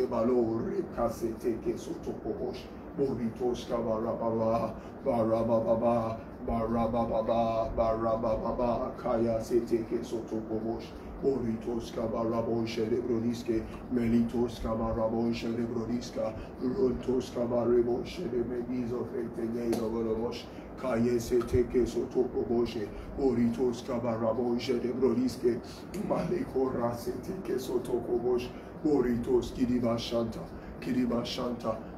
Balo, Rekasete Kesotokobosh, Boritos Kabarababa, Barababa, Kaya Sete Kesotokobosh, Boritos Kabarabo Sherebrodiske, Melitos Kabarabo Sherebrodiska, Rontos Kabarebo Sheremegizo Fetege Bolomosh, Kaye Sete Kesotokoboshe, Boritos Kabarabo Sherebrodiske, Maleko Rasete Kesotokobosh, Boritos Kiriba Shanta,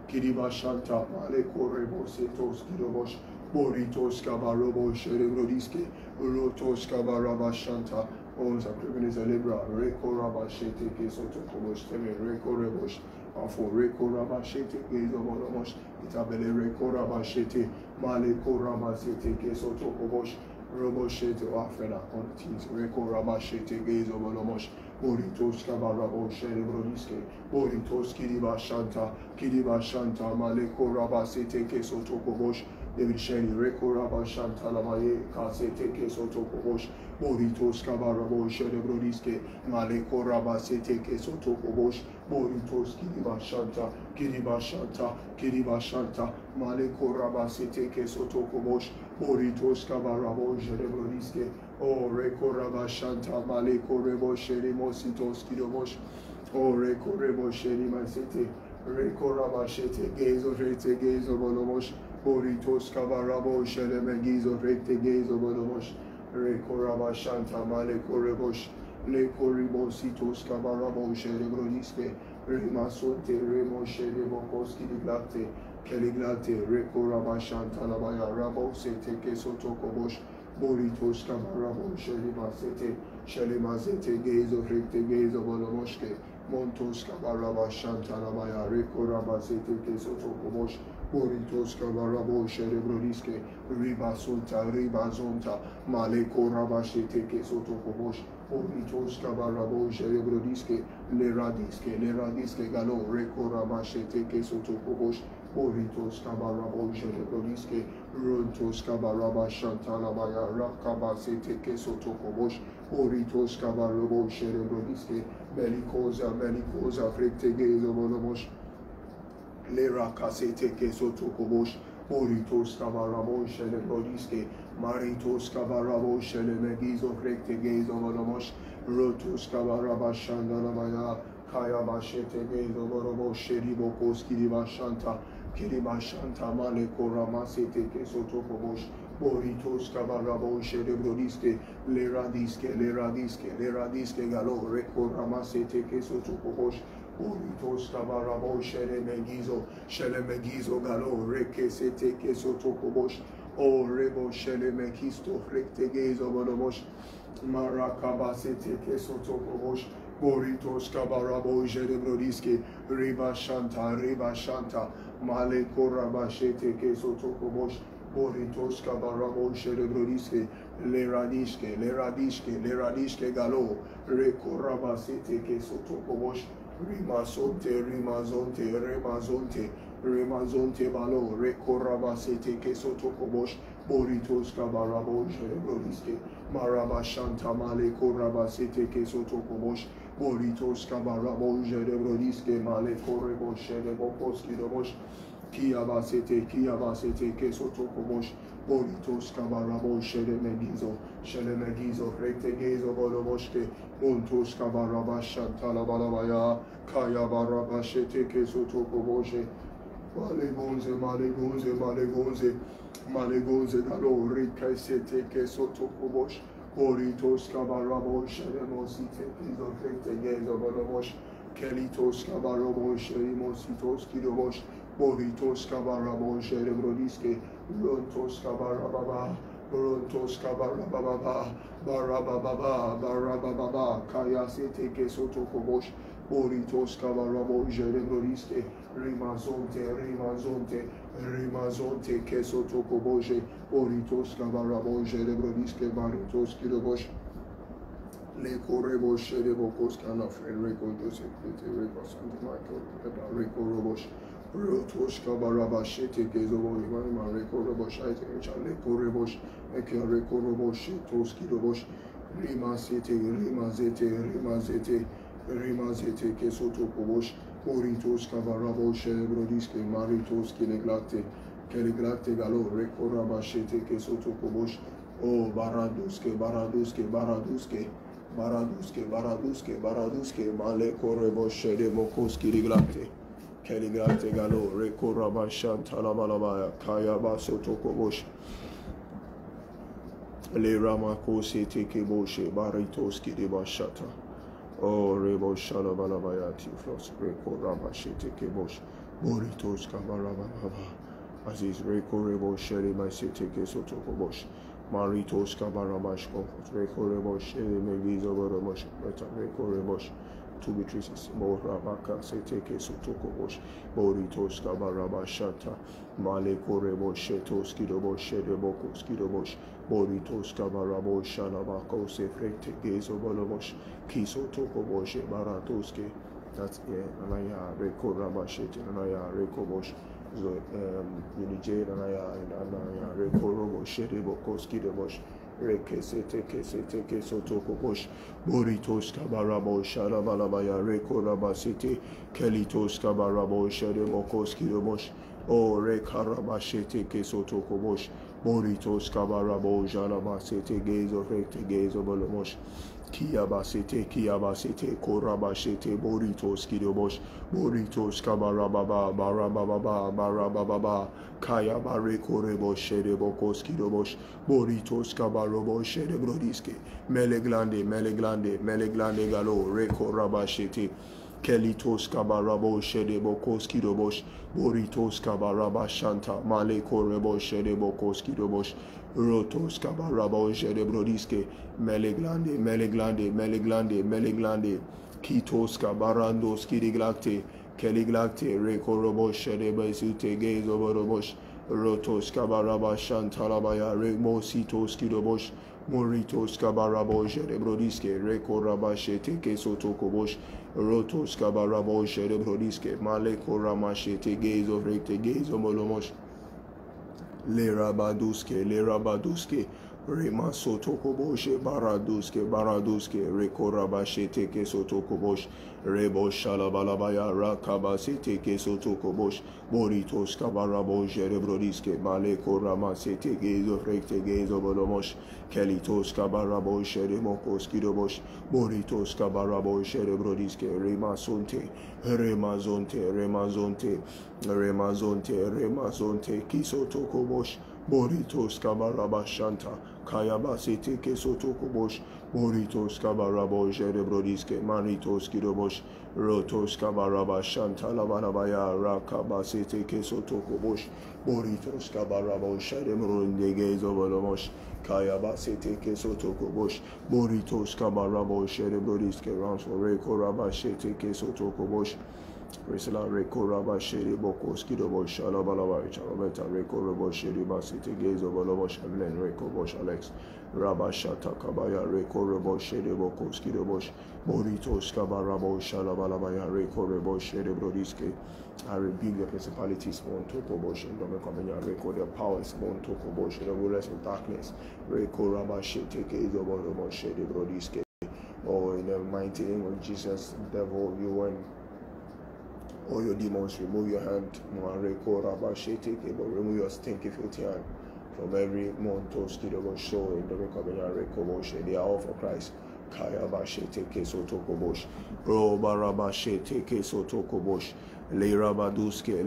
Maleko Rebosetos Kidobosh, Boritos Kabarobo Sherebrodiske, Rotos Kabaraba Shanta, Ons a privilege a libra, Reko Rabashete Kesotokobosh, Teme Reko Rebosh, Afo Reko Rabashete Kesomonomosh, Itabele Reko Rabashete, Maleko Rabasete Kesotokobosh, Roboshete Afena, Ontins, Reko Rabashete Kesomonomosh, Boritos Kabarabo Sherebrodiske, Boritos Kiriba Shanta, Maleko Rabasete Kesotokobosh, David Sheni, Reko Rabashanta Lamaye, Kasete Kesotokobosh, Boritos Kabarabo Sherebrodiske, Maleko Rabasete Kesotokobosh, Boritos Kiriba Shanta, Maleko Rabasete Kesotokobosh, Boritos Kabarabo Sherebrodiske, O Reko Rabashanta, Maleko Rebo Sherimositos Kidobosh, O Reko Rebo Sherimasete, Reko Rabashete, Gezo Bolomosh, Boritos Kabarabo Sheremegizo Bolomosh, Reko Rabashanta, Maleko Rebosh, Leko Ribositos Kabarabo Sherebrodiske, Rimasonte, Remo Sherebokos Kidiglate, Keliglate, Reko Rabashanta Labaya, Rabo Sete Kesotokobosh, Boritos Kabarabo Sherimazete, Gezo Bolomoshke, Montos Kabaraba Shanta Labaya, Reko Rabasete Kesotokobosh, Boritos Kabarabo Sherebrodiske, Ribazonta, Maleko Rabashete Kesotokobosh, Boritos Kabarabo Sherebrodiske, Leradiske Galo, Reko Rabashete Kesotokobosh, Boritos Kabarabo Sherebrodiske, Rontos Kabaraba Shantalabaya, Rakabasete Kesotokobosh, Boritos Kabarabo Sherebrodiske, Melikoza, Frektegezo Bolomosh, Lera Kasete Kesotokobosh, Boritos Kabarabo Sherebrodiske, Maritos Kabarabo Sheremegizo Frektegezo Bolomosh, Rotos Kabaraba Shandalabaya, Kaya Bashete Gezo Borobo Sheribokos Kiriba Shanta Maleko Ramasete Kesotokobosh, Boritos Kabarabo Sherebrodiske, Leradiske Galo, Reko Ramasete Kesotokobosh, Boritos Kabarabo Shelemegizo Galo, Rekesete Kesotokobosh, O Rebo Shelemekisto, Frektegezo Bolomosh, Marakabasete Kesotokobosh, Boritos Kabarabo Jedebrodisque, Reba Shanta, Male Korabashete Kesotokobosh, Boritos Kabarabo Jedebrodisque, Leradishke Galo, Rekorabasete Kesotokobosh, Remazonte Balo, Rekorabasete Kesotokobosh, Boritos Kabarabo Jedebrodisque, Marabashanta Male Korabasete Kesotokobosh, Boritos Kabarabo Jedebrodisque, Male Korebo Shedebokoski Dobosh, Kiabasete Kesotokobosh, Boritos Kabarabo Shelemegizo, Rectegezo Boloboshke, Montos Kabarabashanta Labalabaya, Kaya Barabashete Kesotokoboshe, Malegonze, Galo, Ricasete Kesotokobosh, Boritos Kabarabo Shelemosite, Kizo Rectegezo Bolobosh, Kelitos Kabarabo Shelimositos Kidobosh, Boritos Kabarabo Shelemrodiske, Rontos Kabarababa, Barababa, Kaya Sete Kesotokobosh, Boritos Kabarabo Jedebrodisque, Rimazonte, Kesotokoboje, Boritos Kabarabo Jedebrodisque, Baritos Kidobosh, Le Correbo Shedebokos Canaf, Enrico Joseph, Rico Santa Michael, Rico Robosh, Rotos Kabarabashete, Gezobo, Rico Robosh, Le Correbosh, Rico Robosh, Toski Robosh, Rimazete, Kesotokobosh, Boritos Kabarabo Shedebrodisque, Maritos Keleglate Galo, Rico Rabashete, Kesotokobosh, Oh, Baraduske, Male Correbo Shedebokoski Riglate. Keligrate Galo, Reko Rabashan Talabalabaya, Kaya Basotokobosh, Le Ramakose Tekeboshe, Baritoski de Bashata, O Rebo Shalabalabayati, Flos, Reko Rabashe Tekebosh, Boritos Kabarababa, Aziz Reko Rebo Sheri Maseteke Sotokobosh, Maritos Kabarabashko, Reko Rebo Sheri Megizo Boromosh, Reko Rebosh. 2 beatrices, Morabaka, Seteke Sotokobosh, Boritos Kabarabashata, Male Korebo Shetos Kidobosh, Shedeboko Skidobosh, Boritos Kabarabo Shalabako, Sefrete Gezo Bolobosh, Kiso Tokobosh, Baratoske, that's Anaya, Reko Rabashete, Anaya, Reko Bosh, Unije, Anaya, Reko Robo, Shedeboko Skidobosh. Rekesete Sotokobosh, Boritos Kabarabo Shalabalabaya, Reko Rabasete, Kelitos Kabarabo Shadebokoski Dobosh, O Rekarabashete Sotokobosh, Boritos Kabarabo Jalabasete, Gaze of Recte, Gaze of Bolomosh, Kiabasete, Korabashete, Boritos Kidobosh, Boritos Kabarababa, Barababa, Kaya Bareko Rebo Shedebokos Kidobosh, Boritos Kabarobo Shedebrodiske, Meleglande Galo, Reko Rabashete, Kelitos Kabarabo Shedebokos Kidobosh, Boritos Kabarabashanta, Maleko Rebo Shedebokos Kidobosh, Rotos Kabarabo Shedebrodiske, Meleglande, Kitos Kabarandos Kidiglacte, Keliglacte, Reko Robo Shedebesute, Gaze over Robosh, Rotos Kabarabashan Talabaya, Remositos Kidobosh, Moritos Kabarabo Shedebrodiske, Reko Rabashete Kesotokobosh, Rotos Kabarabo Shedebrodiske, Maleko Ramashete, Gaze of Recte, Gaze of Molomosh, Le Rabaduske, Rema Sotokoboshe, Baraduske, Reko Rabashete Kesotokobosh, Rebo Shalabalabaya, Rakabasete Kesotokobosh, Boritos Kabarabo Shedebrodiske, Maleko Ramasete, Gaze of Recte, Gaze of Olomosh, Kelitos Kabarabo Shedemokos Kidobosh, Boritos Kabarabo Shedebrodiske, Remazonte, Kisotokobosh, Boritos Kabarabashanta, Kayabasete Kesotokobosh, Boritos Kabarabo Jerebrodiske, Maritos Kidobosh, Rotos Kabaraba Shantalabanabaya, Rakabasete Kesotokobosh, Boritos Kabarabo Shademrun de Gezovolomosh, Kayabasete Kesotokobosh, Boritos Kabarabo Sherebrodiske, Ramso Reko Rabashete Kesotokobosh. Resela Reko Rabashiri Boko Skidobo Shalabalaba Chalabeta Reko Robo Shiri Basiti Gezo Bolobo Shablen Reko Bosh Alex Rabashata Kabaya Reko Robo Shiri Boko Skidobosh Borito Skabarabo Shalabalabaya Reko Robo Shiri Brodiske. I rebuke the principalities on Tokobosh and Domekomania Reko, the powers on Tokobosh, the rulers of darkness Reko Rabashete Gezo Bolobo Shiri Brodiske. Oh, in the mighty name of Jesus, devil, you win. All your demons, remove your hand, remove your stinky filthy hand from every montos kidobo show in the recovery. They are all for Christ. Kaya Bashete Kesotokobosh, Robarabashete Kesotokobosh, Lerabaduske,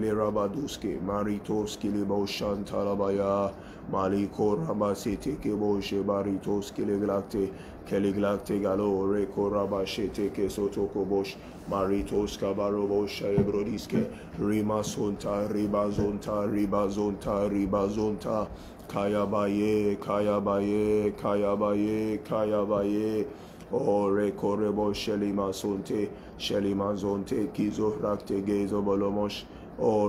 Maritos Kilebo Shantalabaya, Maliko Rabasete Keboshe, Baritos Kileglacte, Keliglacte Galo, Reko Rabashete Kesotokobosh, Maritos Kabarobo Sharebrodiske, Rimasonta, Ribazonta, Kayabaye. O Rekorebo Shelimazonte, Kizo Rakte Gezo Bolomosh, O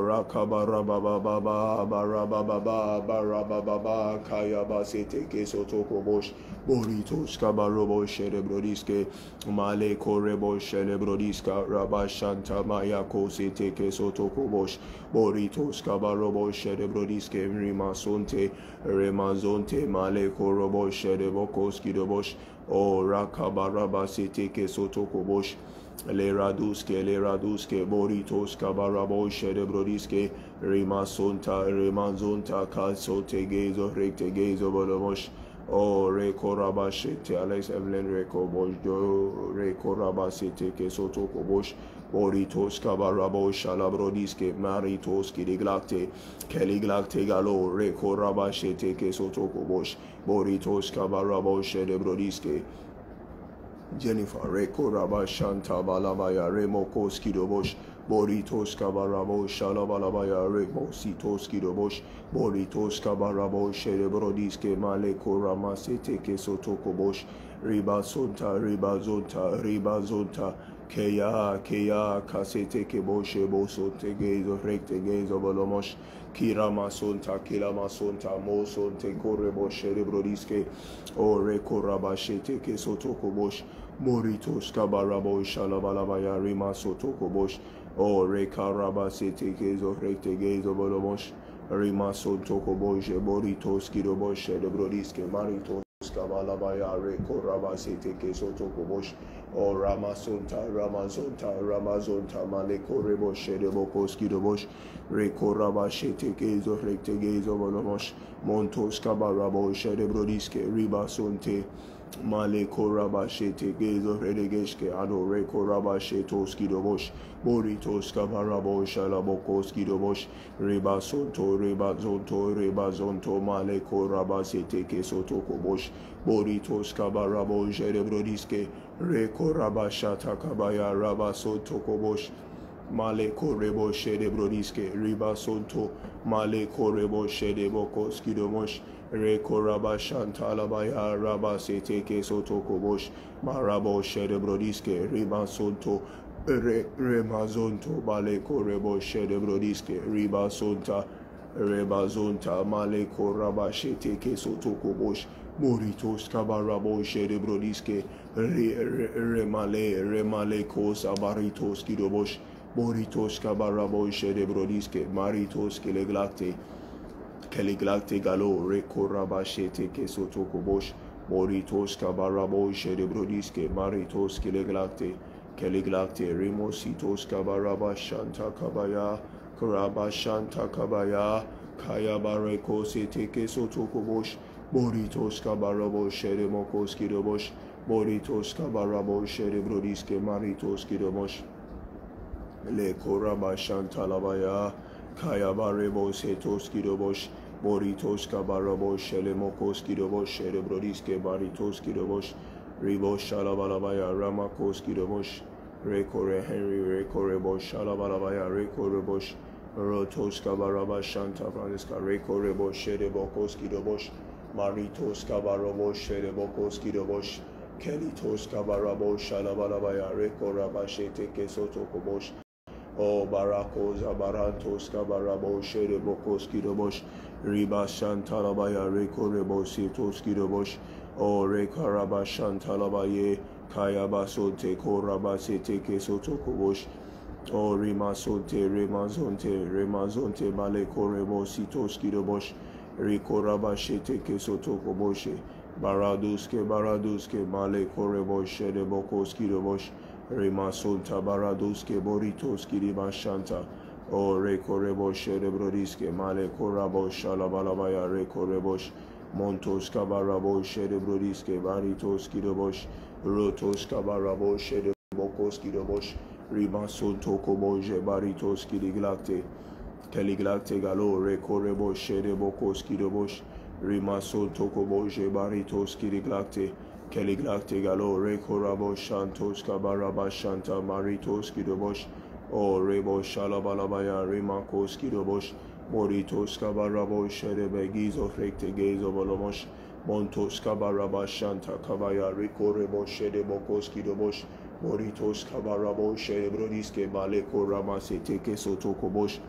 Barababa, Kayabasete Kesotokobosh, Boritos Kabarobo Sherebrodiske, Male Korebo Sherebrodiska, Rabashanta Mayako Sete Kesotokobosh, Boritos Kabarobo Sherebrodiske, Remazonte, Male Korobo Sherebokos Kidobosh, O Rakabaraba Sete Kesotokobosh, Leraduske, Boritos Kabarabo Sherebrodiske, Remazonta, Kalsote Gezo, Rekte Gezo Bolomosh, O Rekorabashete, Alex Evelyn Rekorabasete Kesotokobosh, Boritos Kabarabo Shalabrodiske, Maritos Kidiglacte, Keliglacte Galo, Rekorabashete Kesotokobosh, Boritos Kabarabo Sherebrodiske, Jennifer Reko Rabashanta Balabaya Remoko Skidobosh, Boritos Kabarabo Shalabalabaya Remo Sitos Kidobosh, Boritos Kabarabo Sherebrodiske, Maleko Ramasete Kesotokobosh, Ribazonta, Keya Kasete Keboshe Bosonte Gezo Rekte Gezo Bolomosh, Kilamasonta, Mosonte Korebo Sherebrodiske, O Reko Rabashete Kesotokobosh, Moritos Kabarabo Shalabalabaya Rima Sotokobosh, O Reka Rabasete Gezo Rekte Gezo Bolomosh, Rima Sotokobosh, Boritos Kidobosh Sherebrodiske, Maritos Kabalabaya Reko Rabasete Kesotokobosh, O Ramazonta, Maleko Rebo Shedebokos Kidobosh, Reko Rabashete Gezo Rekte Gezo Bolomosh, Montos Kabarabo Shedebrodiske, Ribasonte, Maleko Rabashete Gezo Redegeshke, Ado Reko Rabashetos Kidobosh, Boritos Kabarabo Shalabokos Kidobosh, Ribazonto, Maleko Rabasete Kesotokobosh, Boritos Kabarabo Shedebrodiske, Reko Rabashata Kabaya Rabasotokobosh, Maleko Rebo Shedebrodiske, Ribasonto, Maleko Rebo Shedebokos Kidomosh, Reko Rabashantalabaya Rabasete Kesotokobosh, Marabo Shedebrodiske, Ribasonto, Remazonto, Maleko Rebo Shedebrodiske, Rebazonta, Maleko Rabashete Kesotokobosh, Moritos Kabarabo Shedebrodiske, Remale Kosa Baritos Kidobosh, Moritos Kabarabo Shedebrodiske, Maritos Keliglacte Galo, Reko Rabashete Kesotokobosh, Moritos Kabarabo Shedebrodiske, Maritos Keliglacte, Remositos Kabaraba Shanta Kabaya, Karabashanta Kabaya, Kayabareko Sete Kesotokobosh, Boritos Kabarabo Shedemokos Kidobosh, Boritos Kabarabo Shedebrodiske, Maritos Kidobosh, Le Korabashantalabaya, Kayabarebo Setos Kidobosh, Boritos Kabarabo Shelemokos Kidobosh Sherebrodiske Baritos Kidobosh Ribo Shalabalabaya Ramakos Kidobosh Rekore Henry Rekore Bosh Shalabalabaya Rekore Bosh Rotos Kabaraba Shanta Francisca Rekore Bosh Sherebokos Kidobosh Maritos Kabarabo Sherebokos Kidobosh Kelitos Kabarabo Shalabalabaya Rekoraba Sheteke Sotokobosh O Barakos Abarantos Kabarabo Sherebokos Kidobosh Riba Shantalabaya Rekorebo Sitos Kidobosh O Rekaraba Shantalabaye Kayabasote Korabasete Kesotokobosh O Rimasonte Remazonte Male Korebo Sitos Kidobosh Rikorabashete Kesotokoboshe Baraduske Male Korebo Sherebokos Kidobosh Rimasonta Baraduske Boritos Kiribashanta O Rekorebo Sherebrodiske Male Korabo Shalabalabaya Rekorebosh Montos Kabarabo Sherebrodiske Baritos Kidobosh Rotos Kabarabo Sherebokos Kidobosh Rimasonto Koboje Baritos Kiliglate Keliglate Galo Rekorebo Sherebokos Kidobosh Rimasonto Koboje Baritos Kiliglate Keliglate Galo Rekorabo Shantos Kabaraba Shanta Maritos Kidobosh O Rebo Shalabalabaya Rimakos Kidobosh Moritos Kabarabo Sherebe Gizo Frekte Gezo Bolomosh Montos Kabaraba Shanta Kabaya Rekorebo Sherebokos Kidobosh Moritos Kabarabo Sherebrodiske Maleko Ramase Teke Sotokobosh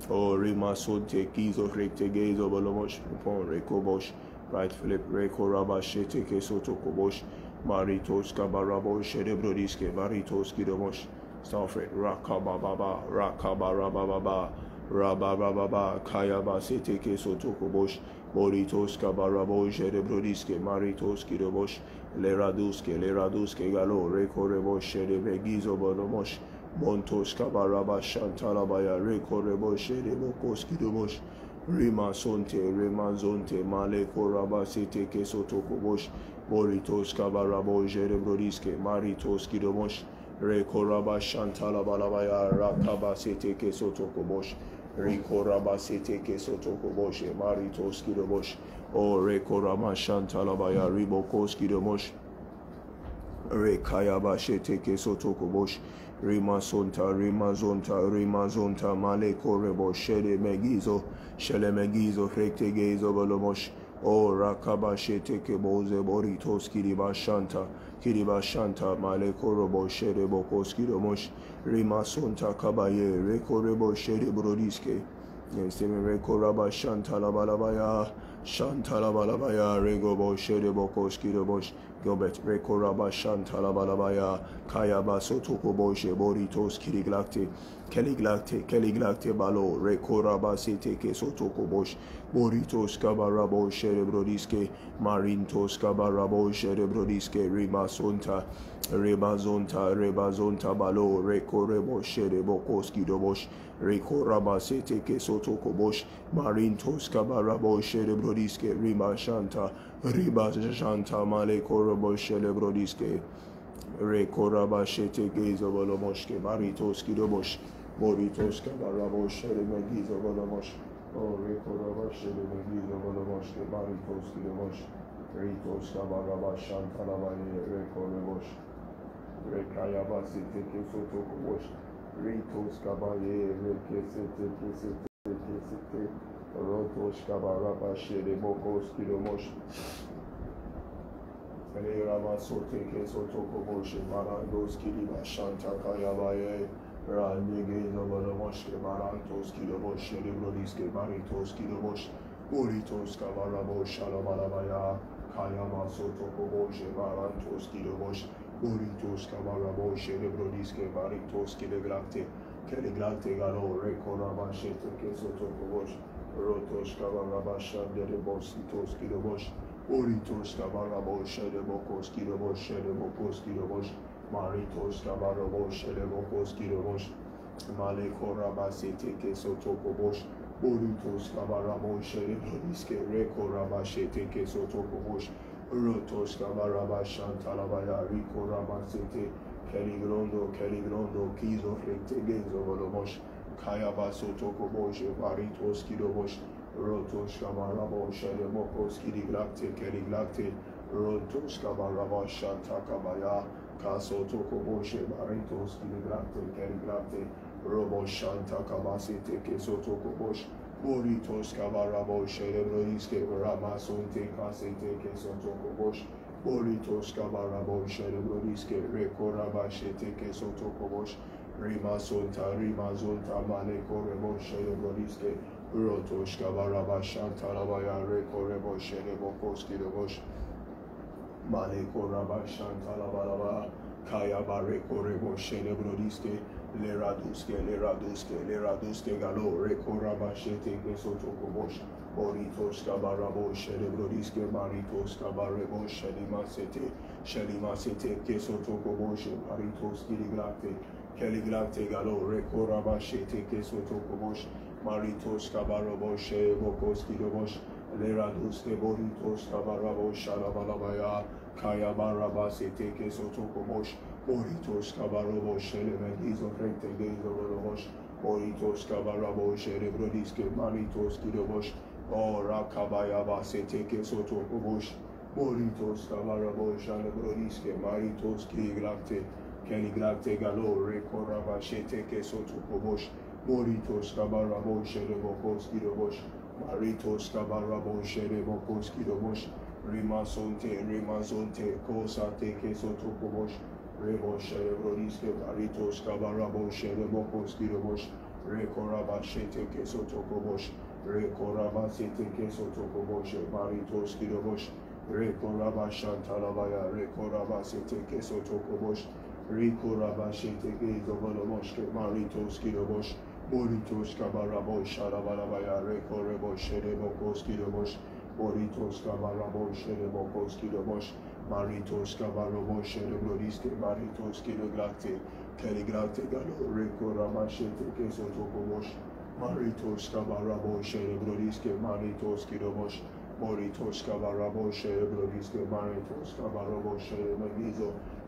O Rimasonte Gizo Frekte Gezo Bolomosh Upon Rekobosh Right Philip Reko Rabashe Teke Sotokobosh Maritos Kabarabo Sherebrodiske Maritos Kidomosh Starfred Rakababa Rabababa Kayaba Seteke Sotokobosh Boritos Kabarabo Sherebrodiske Maritos Kidobosh Leraduske Galo Rekorebo Sherebegizo Bonomosh Montos Kabaraba Shantalabaya Rekorebo Sherebokos Kidobosh Remazonte Male Koraba Seteke Sotokobosh Boritos Kabarabo Sherebrodiske Maritos Kidomosh Rekoraba Shantalabalabaya Rakaba Seteke Sotokobosh Rekoraba Seteke Sotokobosh Maritos Kidobosh O Rekoraba Shantalabaya Ribokos Kidomosh Rekayaba Sheteke Sotokobosh Remazonta Male Korebo Shele Megizo Frekte Gezo Bolomosh O Rakaba Sheteke Boze Boritos Kiribashanta Male Korobo Sherebokos Kidomosh Rimasonta Kabaye Rekorebo Sherebrodiske Rekoraba Shantalabalabaya Regobo Sherebokos Kidobosh Gobet Rekoraba Shantalabalabaya Kayaba Sotokoboshe Boritos Keliglacte Balo Rekoraba Seteke Sotokobosh Boritos Kabarabo Sherebrodiske Marintos Kabarabo Sherebrodiske Rebazonta Balo Rekorebo Sherebokos Kidobosh Rekoraba Seteke Sotokobosh Marintos Kabarabo Sherebrodiske Ribashanta Male Korobo Sherebrodiske Rekoraba Sheteke Zobolomoshke Maritos Kidobosh Boritos Kabarabo Sheremegizo Bolomosh O Rekoraba Sheremegizo Bolomoshke Maritos Kidobosh Ritos Kabaraba Shantalabaya Rekorebosh Rekayaba Seteke Sotokobosh Ritos Kabaye Rekesete Rotos Kabaraba Sherebokos Kidomosh Rama Soteke Sotokobosh Marandos Kiliba Shanta Kayabaye Randege Zobolomoshke Marantos Kidobosh Sherebrodiske Maritos Kidobosh Boritos Kabarabo Shalabalabaya Kayama Sotokobosh Marantos Kidobosh Boritos Kabarabo Sherebrodiske Maritos Kileglacte Keliglacte Galo Rekoraba Sheteke Sotokobosh Rotos Kabaraba Shanderebos Kidobosh Boritos Kabarabo Sherebokos Kidobosh Maritos Kabarabo Sherebokos Kidobosh Male Koraba Seteke Sotokobosh Boritos Kabarabo Sherebrodiske Rekoraba Sheteke Sotokobosh Rotos Kabaraba Shantalabaya Rikoraba Sete Keligrondo Kizo Frekte Genzo Volomosh Kayaba Sotokobosh Baritos Kidobosh Rotos Kabarabo Shedemokos Kidiglacte, Kediglacte, Rotos Kabaraba Shanta Kabaya, Kaso Tokoboshe, Maritos Kidiglacte, Kediglacte, Robo Shanta Kabasite, Keso Tokobosh, Moritos Kabarabo Shedebroiske, Ramasonte, Kasete, Keso Tokobosh, Moritos Kabarabo Shedebroiske, Rekorabashete, Keso Tokobosh, Rimasonta, Maleko Rebo Shedebroiske, Rotos Kabaraba Shantalabaya, Rekorebo Shedebokoski Rebosh, Maleko Rabba Shantalabala, Kaya Bareko Rebo Shedebroiske, Leraduske, Galo, Rekoraba Shete, Kesotokobosh, Boritos Kabarabo Shedebroiske, Maritos Kabarebo Shelimasete, Kesotokobosh, Maritos Kiliglacte, Keliglacte Galo, Rekoraba Shete, Kesotokobosh, Maritos Kabarabo Shebokos Kidobosh, Leraduske, Boritos Kabarabo Shalabalabaya, Kaya Baraba Sete, Kesotokobosh, Moritos Kabarabo Shelemegizo Frente Gezo Volobosh, Moritos Kabarabo Sherebrodisque, Maritos Kidobosh, O Rakabaya Basete Kesotokobosh, Moritos Kabarabo Shalebrodisque, Maritos Kiliglacte, Keliglacte Galo, Rekoraba Shete Kesotokobosh, Moritos Kabarabo Sherebokos Kidobosh, Maritos Kabarabo Sherebokos Kidobosh, Rimazonte, Kosate Kesotokobosh, Rebo Sherebrodisque, Maritos Kabarabo Sherebokos Kidobosh, Rekoraba Shete Kesotokobosh, Rekoraba Sete Kesotokobosh, Maritos Kidobosh, Rekoraba Shantalabaya, Rekoraba Sete Kesotokobosh, Rekoraba Shete Kesotokobosh, Maritos Kidobosh, Moritos Kabarabo Shalabalabaya, Rekorebo Sherebokos Kidobosh, Moritos Kabarabo Sherebokos Kidobosh, Maritos Kabarabo Sherebrodisque, Maritos Kidoglacte, Keliglacte Galo, Rekoraba Shete Kesotokobosh, Maritos Kabarabo Sherebrodisque, Maritos Kidobosh, Moritos Kabarabo Sherebrodisque, Maritos Kabarabo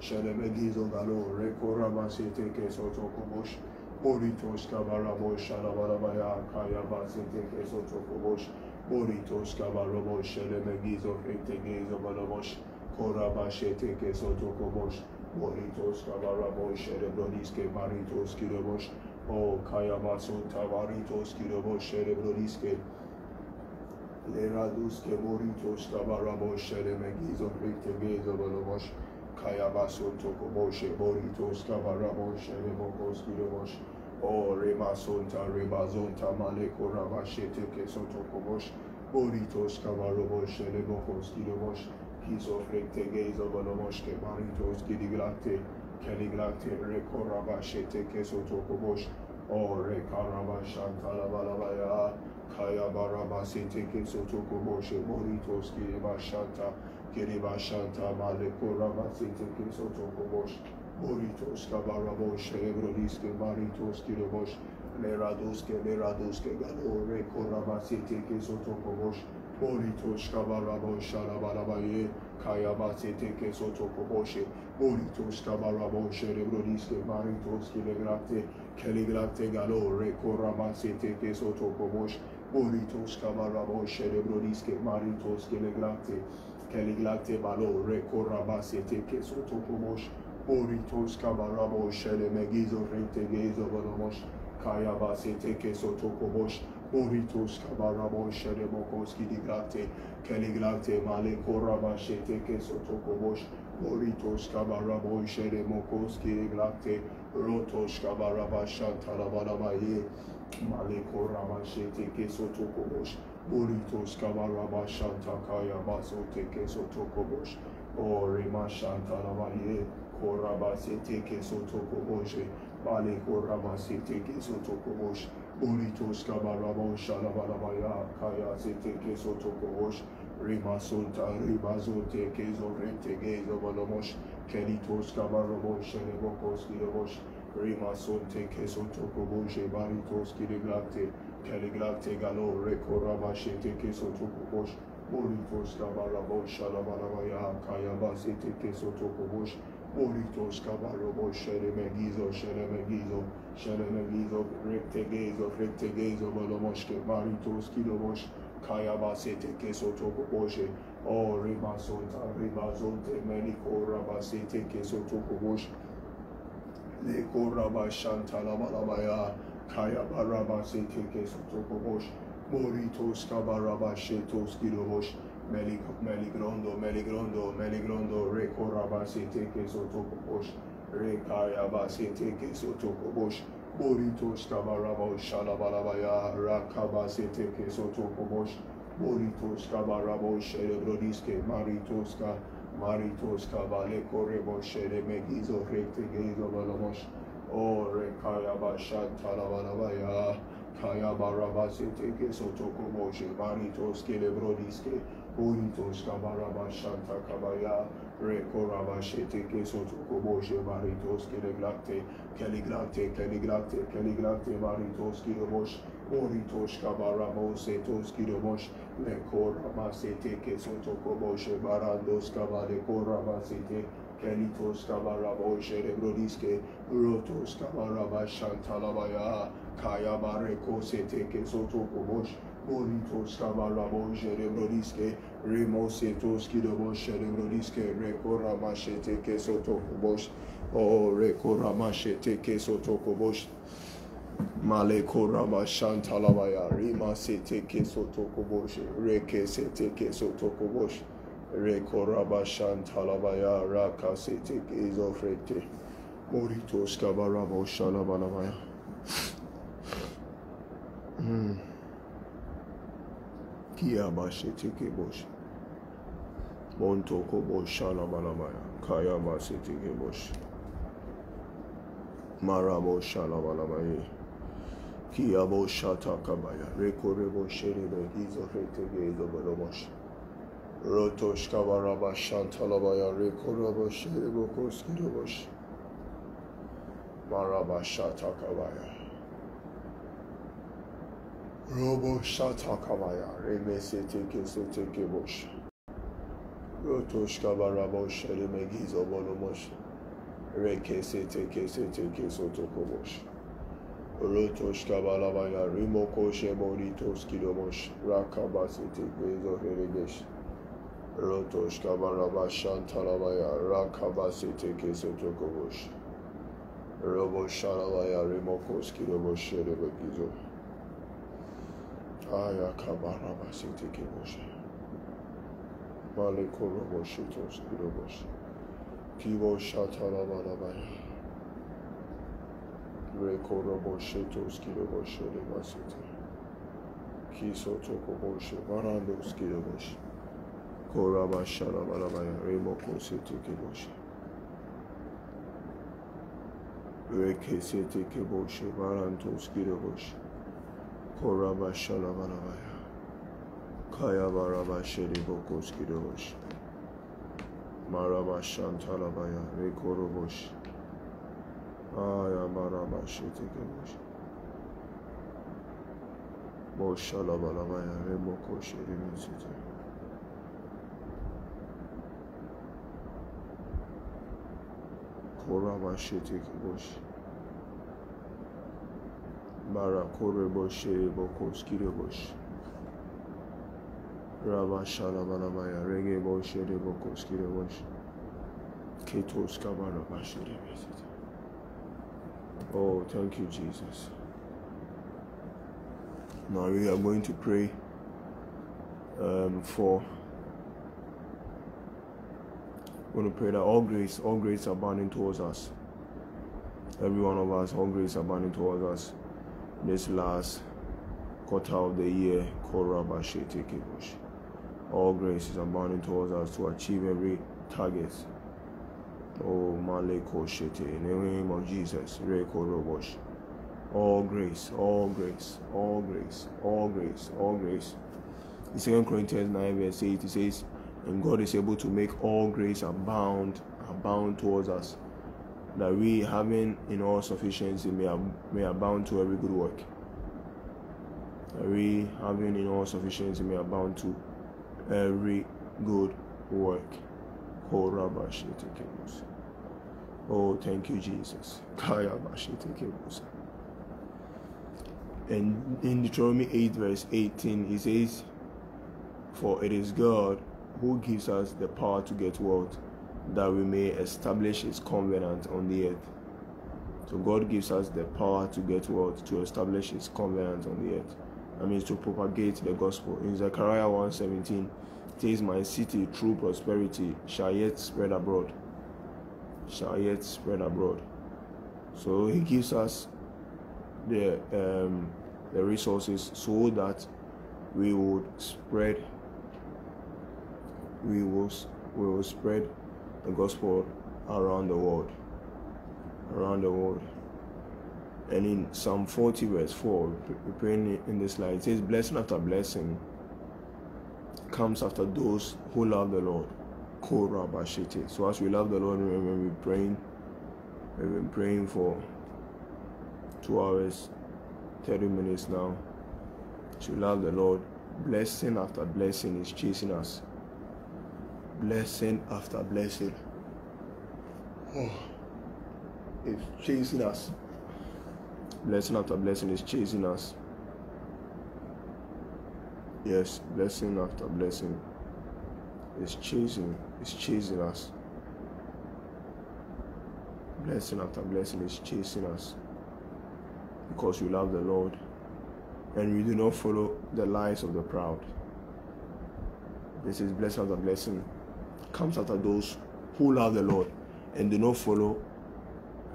Sheremegizo Galo, Rekoraba Shete Kesotokobosh, Moritos Kabarabo Shalabalabaya, Kaya Basete Kesotokobosh, Moritos Kabarabo Sheremegizo Fritegezo Balabosh, Korabashete Kesotokobosh, Moritos Kabarabo Sherebrodisque, Maritos Kidobosh, O Kaya Basota Maritos Kidobosh, Sherebrodisque, Leraduske, Moritos Kabarabo Sheremegizo Fritegezo Balabosh, Kaya Basotokobosh, Moritos Kabarabo Sherebokos Kidobosh, O Remasonta, Rebazonta, Maleko Rabashete Kesotokobosh, Moritos Kabarabo Sherebokos Kidobosh, Kiso Frekte Gezo Balomoshke, Maritos Kidiglacte, Keliglacte, Rekorabashete Kesotokobosh, O Rekarabashantalabalabaya, Kaya Barabasete Kesotokobosh, Moritos Kiribashanta, Maleko Rabasete Kesotokobosh, Moritos Kabarabo Sherebrodisque, Maritos Kidobosh, Leraduske, Galo, Rekorabasete Kesotokobosh, Moritos Kabarabo Shalabalabaye, Kaya Basete Kesotokobosh, Moritos Kabarabo Sherebrodisque, Maritos Kileglacte, Keliglacte Galo, Rekorabasete Kesotokobosh, Moritos Kabarabo Sherebrodisque, Maritos Kileglacte, Keliglacte Balo, Rekorabasete Kesotokobosh, Moritos Kabarabo Shelemegizo Fritegezo Balomosh, Kaya Basete Kesotokobosh, Moritos Kabarabo Sherebokos Kidiglacte, Keliglacte Maleko Rabashete Kesotokobosh, Moritos Kabarabo Sherebokos Kidiglacte, Rotos Kabaraba Shantalabalabaye, Maleko Rabashete Kesotokobosh, Moritos Kabaraba Shantakaya Basote Kesotokobosh, O Rima Shantalabaye, Korabasete Kesotokobosh, Bale Korabasete Kesotokobosh, Moritos Kabarabo Shalabalabaya, Kaya Sete Kesotokobosh, Rima Sunta, Ribazote Kezo Rente Gezo Balomosh, Kelitos Kabarabo Sherebokos Kidobosh, Rima Sunte Kesotokobosh, Baritos Kidiglacte, Keliglacte Galo, Rekorabashete Kesotokobosh, Moritos Kabarabo Shalabalabaya, Kaya Basete Kesotokobosh, Moritos Kabarabo Sheremegizo, Rektegezo, Balomoshke, Maritos Kidobosh, Kaya basete kesoto koboshe. Oh, ribazonte, meliko rabasete kesoto koboshe. Leko rabashanta labalabaya. Kaya barabasete kesoto koboshe. Moritos kabarabashetos kilobosh. Meligrondo, Reko rabasete kesoto koboshe. Rekaya basete kesoto koboshe. Moritos kabarabo shalabalabaya. Rakabasete kesoto koboshe. Moritos kabarabo sherebrodiske. Maritos kabale korebo shere megizo rekte gezo balamosh. O rekaya bashanta labalabaya. Kaya barabasete kesoto koboshe. Maritos kelebrodiske. Moritos kabaraba shanta kabaya. Reko rabashete kesoto koboshe. Maritos keliglate. Maritos kilebosh. Moritos kabarabo setos kilomosh. Leko rabasete kesoto koboshe. Barandos kabale korabasete. Kelitos kabarabo sherebrodiske. Rotos kabaraba shantalabaya. Kaya bareko sete kesoto kobosh. Moritos kabarabo sherebrodiske. Remo setos kilomosh sherebrodiske. Reko ramashete kesoto kobosh. Oh, reko ramashete kesoto kobosh. Maleko ramashantalabaya. Rima sete kesoto kobosh. Reke sete kesoto kobosh. Reko rabashantalabaya. Raka sete kezofrete. Moritos kabarabo shalabalabaya. Kia bashete kebosh. Monto kobosh shalabalabaya. Kaya basete kebosh. Marabo shalabalabaya. Kia bo shata kabaya. Reko rebo sherebe gizofrete gezobalomosh. Rotosh kabaraba shantalabaya. Reko rabo sherebo koskirobosh. Maraba shata kabaya. Robo shata kabaya. Remesete kesote kebosh. Rotosh kabarabo sherebe gizobalomosh. Reke sete kesoto kobosh. Rotosh kabalabaya. Rimoko shemoritos kilomosh. Rakabasete gezoheregesh. Rotosh kabaraba shantalabaya. Rakabasete kesoto kobosh. Robo shalabaya. Rimokos kilomosh sherebegizo. Aya kabaraba sete kebosh. Maleko robo shitos kilomosh. Kibo shatalabalabaya. Reko robo shetos kilomosh sherebasete. Kiso tokoboshe. Barandos kilomosh. Koraba shalabalabaya. Remoko sete kebosh. Reke sete kebosh. Barantos kilomosh. Koraba shalabalabaya. Kaya baraba sherebokos kilomosh. Maraba shantalabaya. Reko robosh. Aya maraba shete kebosh. Boshalabalabaya. Remoko sherebasete. Koraba shete kebosh. Mara korebo sherebokos kilomosh. Rabba shalabalabaya. Rege bo sherebokos kilomosh. Ketos kabaraba sherebasete. Oh, thank you, Jesus. Now we are going to pray we're going to pray that all grace are burning towards us. Every one of us, all grace are burning towards us. This last quarter of the year, all graces are burning towards us to achieve every target. Oh, Maleko Shete, in the name of Jesus, Reko Robosh. All grace. In 2 Corinthians 9 verse 8, it says, and God is able to make all grace abound towards us, that we, having in all sufficiency, may abound to every good work. That we, having in all sufficiency, may abound to every good work. Oh, thank you, Jesus. And in Deuteronomy 8 verse 18, he says, For it is God who gives us the power to get wealth, that we may establish his covenant on the earth. So God gives us the power to get wealth, to establish his covenant on the earth. That means to propagate the gospel. In Zechariah 1:17, it says, my city through prosperity shall yet spread abroad. Shall yet spread abroad. So he gives us the resources so that we would spread. We will spread the gospel around the world. Around the world. And in Psalm 40 verse 4, we're praying in this slide, it says, blessing after blessing comes after those who love the Lord. So as we love the Lord, we've been praying for 2 hours, 30 minutes now. As we love the Lord, blessing after blessing is chasing us. Blessing after blessing. It's chasing us. Blessing after blessing is chasing us. Yes, blessing after blessing is chasing us. Blessing after blessing is chasing us. Because we love the Lord and we do not follow the lies of the proud. This is blessing after blessing comes after those who love the Lord and do not follow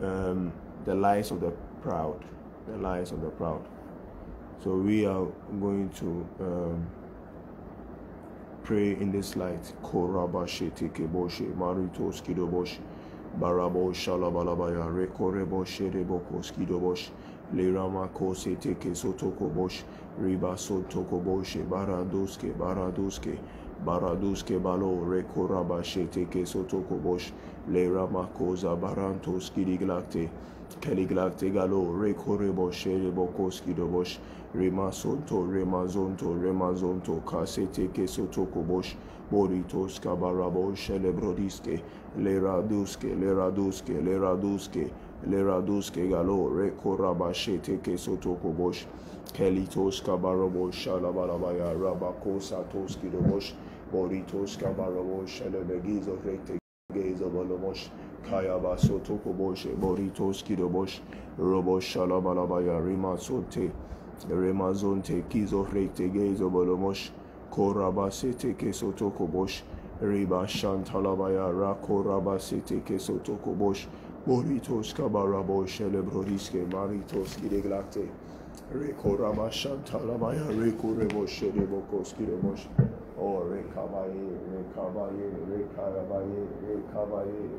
the lies of the proud. The lies of the proud. So we are going to pray in this light. Korabashe tekeboshe maritos kidobosh barabo shalabalabaya rekoreboshe rebokos kidobosh lerama kose teke sotokobosh riba sotokoboshe baraduske balo rekorabashe teke sotokobosh lerama koza barantos kidiglakte Keliglakte galo rekoreboshe rebokos kidobosh remazonto kasete kesotokobosh boritos kabarabosh lebrodiske leraduske galo rekorabashete kesotokobosh kelitos kabarabosh shalabalabaya rabakosa toskidobosh boritos kabarabosh lebegizo rekte gezo bolomosh Kaya basoto koboshe boritos kidobosh robo shalabalabaya rimasote remazonte kizo rekte gezo bolomosh korabasete kesoto kobosh riba shantalabaya rakorabasete kesoto kobosh boritos kabarabosh lebrodiske maritos kideglakte rekoraba shantalabaya rekorebosh debokos kidobosh Oh, rekabaye,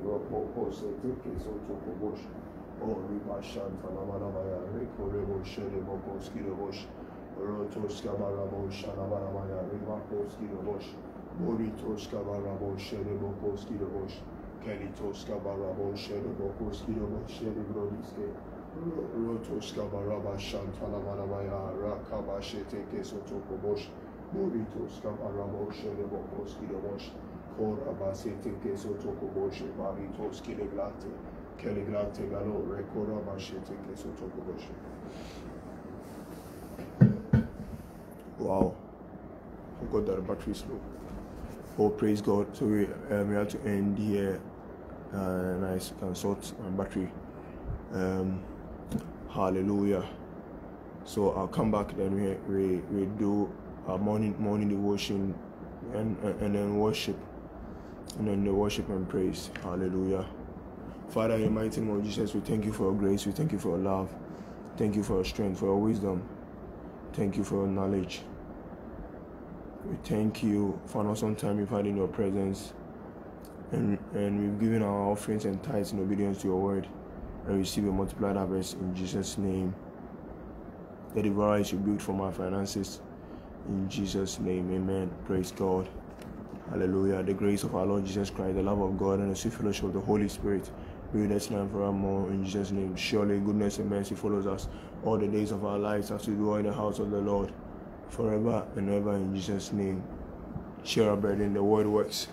ropoko seteke sotokobosh. Oh, ribashan talabalabaya, rekorebo sherebokos kidobosh. Rotos kabarabo shalabalabaya, ribakos kidobosh. Boritos kabarabo sherebokos kidobosh. Kelitos kabarabo sherebokos kidobosh, sherebrodiske. Rotos kabaraba shantalabalabaya, rakabasheteke sotokobosh. Boritos kabarabo sherebokos kidobosh. Korabasete kesotokobosh. Baritos kileglate. Keleglate galo. Rekorabashete kesotokobosh. Wow. I forgot that the battery is low. Oh, praise God. So we have to end here. And I can sort my battery. Hallelujah. So I'll come back then we do our morning devotion and then worship, and then the worship and praise. Hallelujah. Father, in the mighty name of Jesus, we thank you for your grace, we thank you for your love, thank you for your strength, for your wisdom, thank you for your knowledge. We thank you for an awesome time we've had in your presence, and we've given our offerings and tithes in obedience to your word, and receive a multiplied harvest in Jesus' name. The devourer is rebuked from our finances. In Jesus' name, amen. Praise God. Hallelujah. The grace of our Lord Jesus Christ, the love of God, and the sweet fellowship of the Holy Spirit be with us now and forevermore. In Jesus' name, surely goodness and mercy follows us all the days of our lives as we dwell in the house of the Lord forever and ever. In Jesus' name, share our bread in the word works.